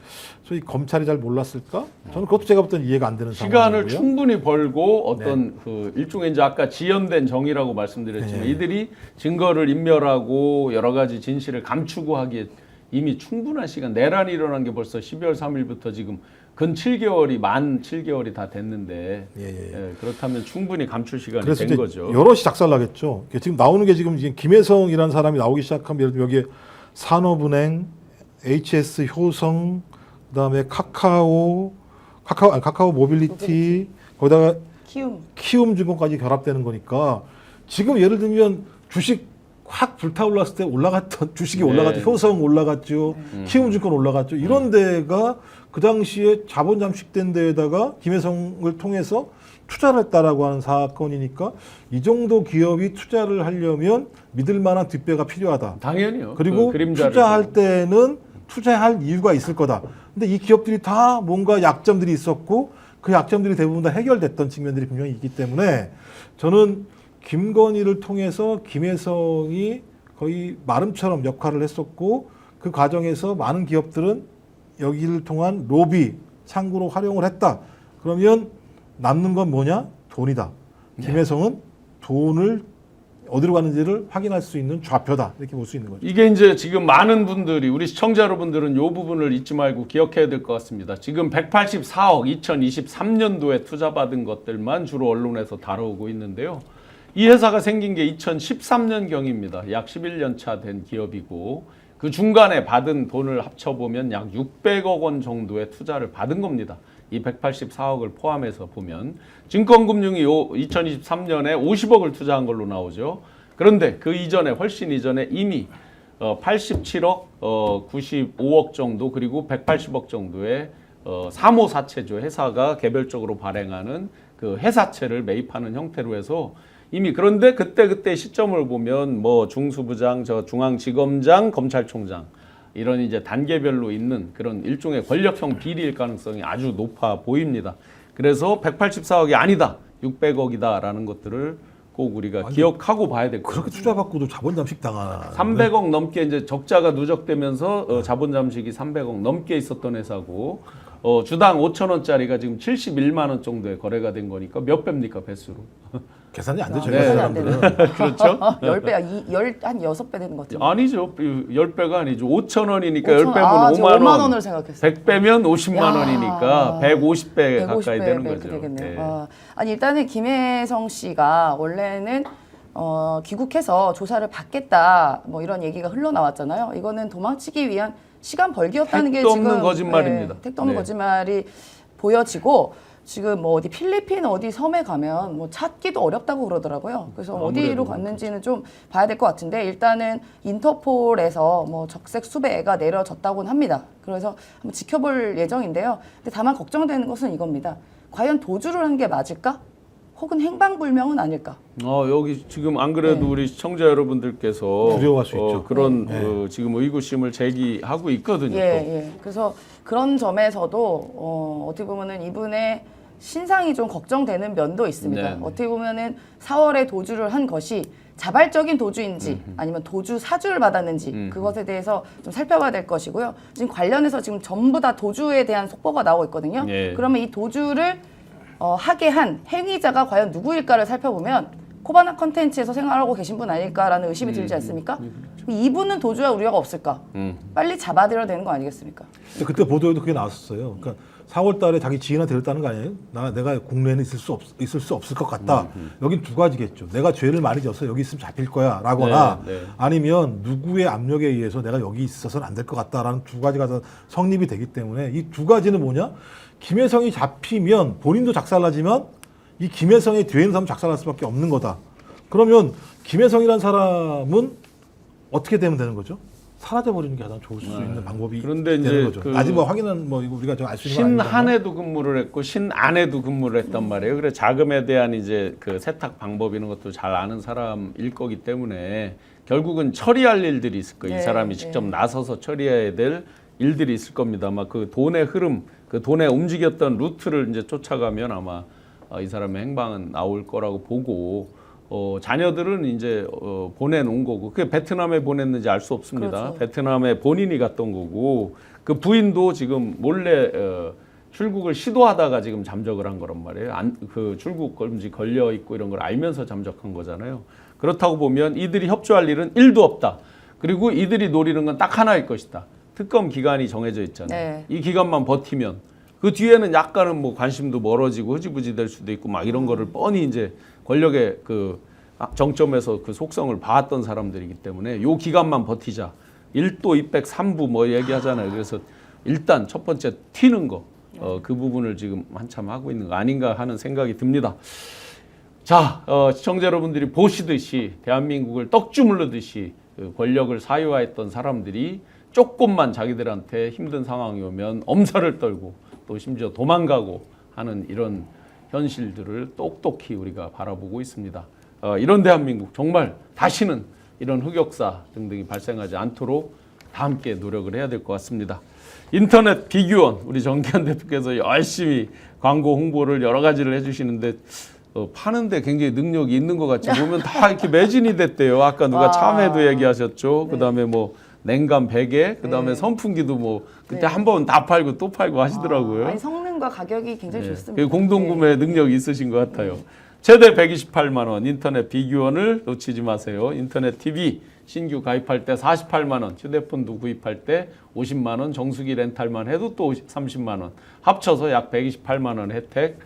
소위 검찰이 잘 몰랐을까? 저는 그것도 제가 볼 때는 이해가 안 되는 시간을 상황이고요. 충분히 벌고 어떤 그 일종의 이제 아까 지연된 정의라고 말씀드렸지만 네. 이들이 증거를 인멸하고 여러 가지 진실을 감추고 하기에 이미 충분한 시간 내란이 일어난 게 벌써 12월 3일부터 지금 근 7개월이 만 7개월이 다 됐는데 예. 그렇다면 충분히 감출 시간이 그래서 된 이제 거죠. 여럿이 작살나겠죠. 지금 나오는 게 지금 김혜성이라는 사람이 나오기 시작하면 예를 들면 여기에 산업은행, HS 효성, 그다음에 카카오 모빌리티 거기다가 키움증권까지 결합되는 거니까 지금 예를 들면 주식 확 불타올랐을 때 올라갔던 주식이 네. 올라갔죠. 효성 올라갔죠. 키움증권 올라갔죠. 이런 데가 그 당시에 자본 잠식된 데에다가 김혜성을 통해서 투자를 했다라고 하는 사건이니까 이 정도 기업이 투자를 하려면 믿을 만한 뒷배가 필요하다. 당연히요. 그리고 그 그림자를 투자할 보고. 때는 투자할 이유가 있을 거다. 근데 이 기업들이 다 뭔가 약점들이 있었고 그 약점들이 대부분 다 해결됐던 측면들이 분명히 있기 때문에 저는 김건희를 통해서 김혜성이 거의 마름처럼 역할을 했었고 그 과정에서 많은 기업들은 여기를 통한 로비 창구로 활용을 했다. 그러면 남는 건 뭐냐? 돈이다. 김혜성은 돈을 어디로 가는지를 확인할 수 있는 좌표다 이렇게 볼 수 있는 거죠. 이게 이제 지금 많은 분들이 우리 시청자 여러분들은 이 부분을 잊지 말고 기억해야 될 것 같습니다. 지금 184억 2023년도에 투자받은 것들만 주로 언론에서 다루고 있는데요. 이 회사가 생긴 게 2013년경입니다. 약 11년 차 된 기업이고 그 중간에 받은 돈을 합쳐보면 약 600억 원 정도의 투자를 받은 겁니다. 이 184억을 포함해서 보면 증권금융이 2023년에 50억을 투자한 걸로 나오죠. 그런데 그 이전에 훨씬 이전에 이미 87억, 95억 정도 그리고 180억 정도의 사모사채죠. 회사가 개별적으로 발행하는 그 회사채를 매입하는 형태로 해서 이미 그런데 그때 시점을 보면 뭐 중수부장, 저 중앙지검장, 검찰총장 이런 이제 단계별로 있는 그런 일종의 권력형 비리일 가능성이 아주 높아 보입니다. 그래서 184억이 아니다, 600억이다라는 것들을 꼭 우리가 기억하고 봐야 될 거예요. 그렇게 투자받고도 자본 잠식 당하는 300억 넘게 이제 적자가 누적되면서 자본 잠식이 300억 넘게 있었던 회사고 주당 5,000원짜리가 지금 71만 원 정도에 거래가 된 거니까 몇 배입니까 배수로? 계산이 안 되죠. 네. 일반 사람들은. 그렇죠? 10배, 한 6배 되는 것 같아요. 아니죠. 10배가 아니죠. 5,000원이니까 5,000원. 10배면 5만 원. 5만 원을 생각했어요. 100배면 50만 야. 원이니까 150배 150배 가까이 되는 거죠. 되겠네요. 네. 아니 일단은 김혜성 씨가 원래는 귀국해서 조사를 받겠다 뭐 이런 얘기가 흘러나왔잖아요. 이거는 도망치기 위한 시간 벌기였다는 게 택도 지금 없는 거짓말입니다. 택도 없는 네. 거짓말이 보여지고 지금 뭐 어디 필리핀 어디 섬에 가면 뭐 찾기도 어렵다고 그러더라고요. 그래서 어디로 갔는지는 좀 봐야 될 것 같은데 일단은 인터폴에서 뭐 적색 수배가 내려졌다고는 합니다. 그래서 한번 지켜볼 예정인데요. 근데 다만 걱정되는 것은 이겁니다. 과연 도주를 한 게 맞을까? 혹은 행방불명은 아닐까? 여기 지금 안 그래도 우리 시청자 여러분들께서 두려워할 수 있죠. 그런 지금 의구심을 제기하고 있거든요. 예. 그래서 그런 점에서도 어떻게 보면은 이분의 신상이 좀 걱정되는 면도 있습니다. 네. 어떻게 보면은 4월에 도주를 한 것이 자발적인 도주인지 아니면 도주 사주를 받았는지 그것에 대해서 좀 살펴봐야 될 것이고요. 지금 관련해서 지금 전부 다 도주에 대한 속보가 나오고 있거든요. 예. 그러면 이 도주를 하게 한 행위자가 과연 누구일까를 살펴보면 코바나 컨텐츠에서 생활하고 계신 분 아닐까라는 의심이 들지 않습니까? 이분은 도주할 우려가 없을까? 빨리 잡아들여야 되는 거 아니겠습니까? 근데 그때 보도에도 그게 나왔었어요. 그러니까 4월 달에 자기 지인한테 데렸다는 거 아니에요? 내가 국내에는 있을 수 없을 것 같다. 여긴 두 가지겠죠. 내가 죄를 많이 져서 여기 있으면 잡힐 거야 라거나 네. 아니면 누구의 압력에 의해서 내가 여기 있어서는 안 될 것 같다라는 두 가지가 다 성립이 되기 때문에 이 두 가지는 뭐냐? 김혜성이 잡히면 본인도 작살나지만 이 김혜성의 뒤에 있는 사람 작살날 수밖에 없는 거다. 그러면 김혜성이라는 사람은 어떻게 되면 되는 거죠? 사라져버리는 게 가장 좋을 수 있는 방법이 그런데 되는 이제 거죠. 그 아직 뭐 확인은 뭐 이거 우리가 좀 알 수 있는 건 아닙니다. 신한에도 근무를 했고 신안에도 근무를 했단 말이에요. 그래서 자금에 대한 이제 그 세탁 방법 이런 것도 잘 아는 사람일 거기 때문에 결국은 처리할 일들이 있을 거예요. 이 네, 사람이 직접 나서서 처리해야 될 일들이 있을 겁니다. 아마 그 돈의 흐름, 그 돈의 움직였던 루트를 이제 쫓아가면 아마 이 사람의 행방은 나올 거라고 보고 자녀들은 이제 보내놓은 거고 그게 베트남에 보냈는지 알 수 없습니다. 그렇죠. 베트남에 본인이 갔던 거고 그 부인도 지금 몰래 출국을 시도하다가 지금 잠적을 한 거란 말이에요. 그 출국 금지 걸려 있고 이런 걸 알면서 잠적한 거잖아요. 그렇다고 보면 이들이 협조할 일은 1도 없다. 그리고 이들이 노리는 건 딱 하나일 것이다. 특검 기간이 정해져 있잖아요. 네. 이 기간만 버티면 그 뒤에는 약간은 뭐 관심도 멀어지고 흐지부지 될 수도 있고 막 이런 거를 뻔히 이제 권력의 그 정점에서 그 속성을 봐왔던 사람들이기 때문에 요 기간만 버티자. 1도 203부 뭐 얘기하잖아요. 그래서 일단 첫 번째 튀는 거, 그 부분을 지금 한참 하고 있는 거 아닌가 하는 생각이 듭니다. 자, 시청자 여러분들이 보시듯이 대한민국을 떡주물르듯이 그 권력을 사유화했던 사람들이 조금만 자기들한테 힘든 상황이 오면 엄살을 떨고 또 심지어 도망가고 하는 이런 현실들을 똑똑히 우리가 바라보고 있습니다. 이런 대한민국 정말 다시는 이런 흑역사 등등이 발생하지 않도록 다 함께 노력을 해야 될 것 같습니다. 인터넷 비교원 우리 정기현 대표께서 열심히 광고 홍보를 여러 가지를 해주시는데 파는데 굉장히 능력이 있는 것 같이 보면 다 이렇게 매진이 됐대요. 아까 누가 참외도 얘기하셨죠. 그다음에 뭐 냉감 베개, 그다음에 선풍기도 뭐 그때 한 번 다 팔고 또 팔고 하시더라고요. 아니 성능과 가격이 굉장히 좋습니다. 그 공동구매 능력이 있으신 것 같아요. 최대 128만 원 인터넷 비교원을 놓치지 마세요. 인터넷 TV 신규 가입할 때 48만 원, 휴대폰도 구입할 때 50만 원, 정수기 렌탈만 해도 또 30만 원, 합쳐서 약 128만 원 혜택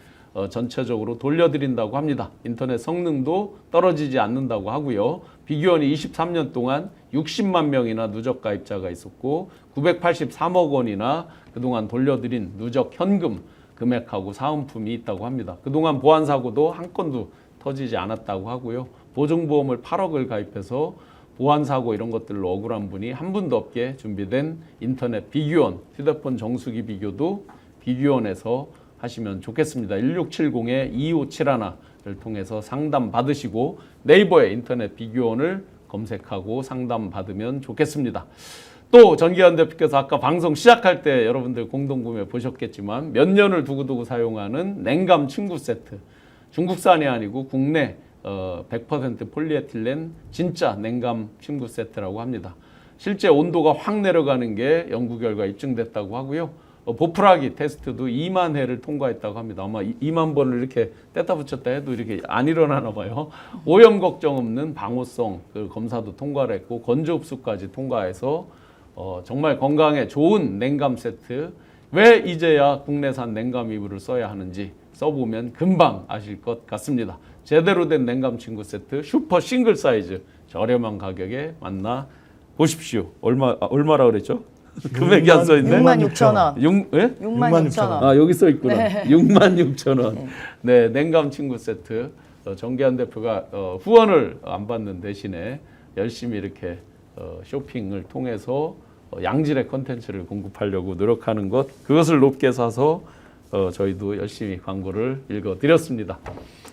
전체적으로 돌려드린다고 합니다. 인터넷 성능도 떨어지지 않는다고 하고요. 비교원이 23년 동안 60만 명이나 누적 가입자가 있었고 983억 원이나 그동안 돌려드린 누적 현금 금액하고 사은품이 있다고 합니다. 그동안 보안사고도 한 건도 터지지 않았다고 하고요. 보증보험을 8억을 가입해서 보안사고 이런 것들로 억울한 분이 한 분도 없게 준비된 인터넷 비교원, 휴대폰 정수기 비교도 비교원에서 하시면 좋겠습니다. 1670-2571를 통해서 상담 받으시고 네이버에 인터넷 비교원을 검색하고 상담 받으면 좋겠습니다. 또 전기현 대표께서 아까 방송 시작할 때 여러분들 공동구매 보셨겠지만 몇 년을 두고두고 사용하는 냉감 침구 세트, 중국산이 아니고 국내 100% 폴리에틸렌 진짜 냉감 침구 세트라고 합니다. 실제 온도가 확 내려가는 게 연구 결과 입증됐다고 하고요. 보풀하기 테스트도 2만 회를 통과했다고 합니다. 아마 2만 번을 이렇게 뗐다 붙였다 해도 이렇게 안 일어나나 봐요. 오염 걱정 없는 방호성 그 검사도 통과를 했고 건조 흡수까지 통과해서 정말 건강에 좋은 냉감 세트. 왜 이제야 국내산 냉감 이불을 써야 하는지 써보면 금방 아실 것 같습니다. 제대로 된 냉감 침구 세트 슈퍼 싱글 사이즈 저렴한 가격에 만나 보십시오. 얼마라 그랬죠? 금액이 안 써 있네. 66,000원. 66,000원. 원. 여기 써 있구나. 66,000원. 네, 냉감 침구 세트. 정기한 대표가 후원을 안 받는 대신에 열심히 이렇게 쇼핑을 통해서 양질의 컨텐츠를 공급하려고 노력하는 것, 그것을 높게 사서 저희도 열심히 광고를 읽어드렸습니다.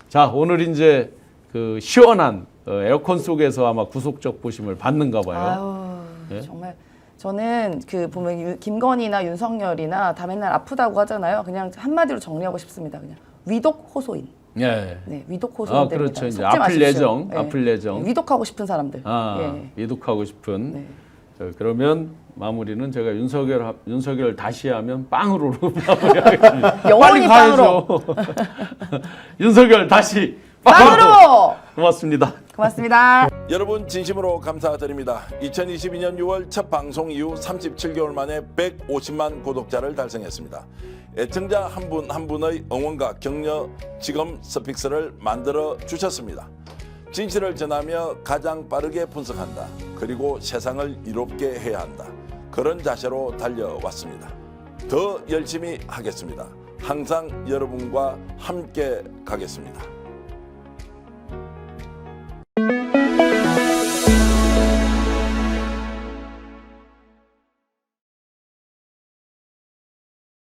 자, 오늘 이제 그 시원한 에어컨 속에서 아마 구속적 보심을 받는가 봐요. 아유, 정말 저는 그 보면 김건희나 윤석열이나 다 맨날 아프다고 하잖아요. 그냥 한마디로 정리하고 싶습니다. 그냥 위독 호소인. 예. 네, 위독 호소인 됩니다. 그렇죠. 이제 속지 아플 마십시오. 예정, 네. 아플 예정. 네, 위독하고 싶은 사람들. 위독하고 싶은. 네. 그러면 마무리는 제가 윤석열 다시 하면 빵으로 마무리하겠습니다. 영원히 빨리 가야죠. 윤석열 다시 빵으로! 고맙습니다. 고맙습니다. 여러분 진심으로 감사드립니다. 2022년 6월 첫 방송 이후 37개월 만에 150만 구독자를 달성했습니다. 애청자 한 분 한 분의 응원과 격려 지금 스픽스를 만들어 주셨습니다. 진실을 전하며 가장 빠르게 분석한다. 그리고 세상을 이롭게 해야 한다. 그런 자세로 달려왔습니다. 더 열심히 하겠습니다. 항상 여러분과 함께 가겠습니다.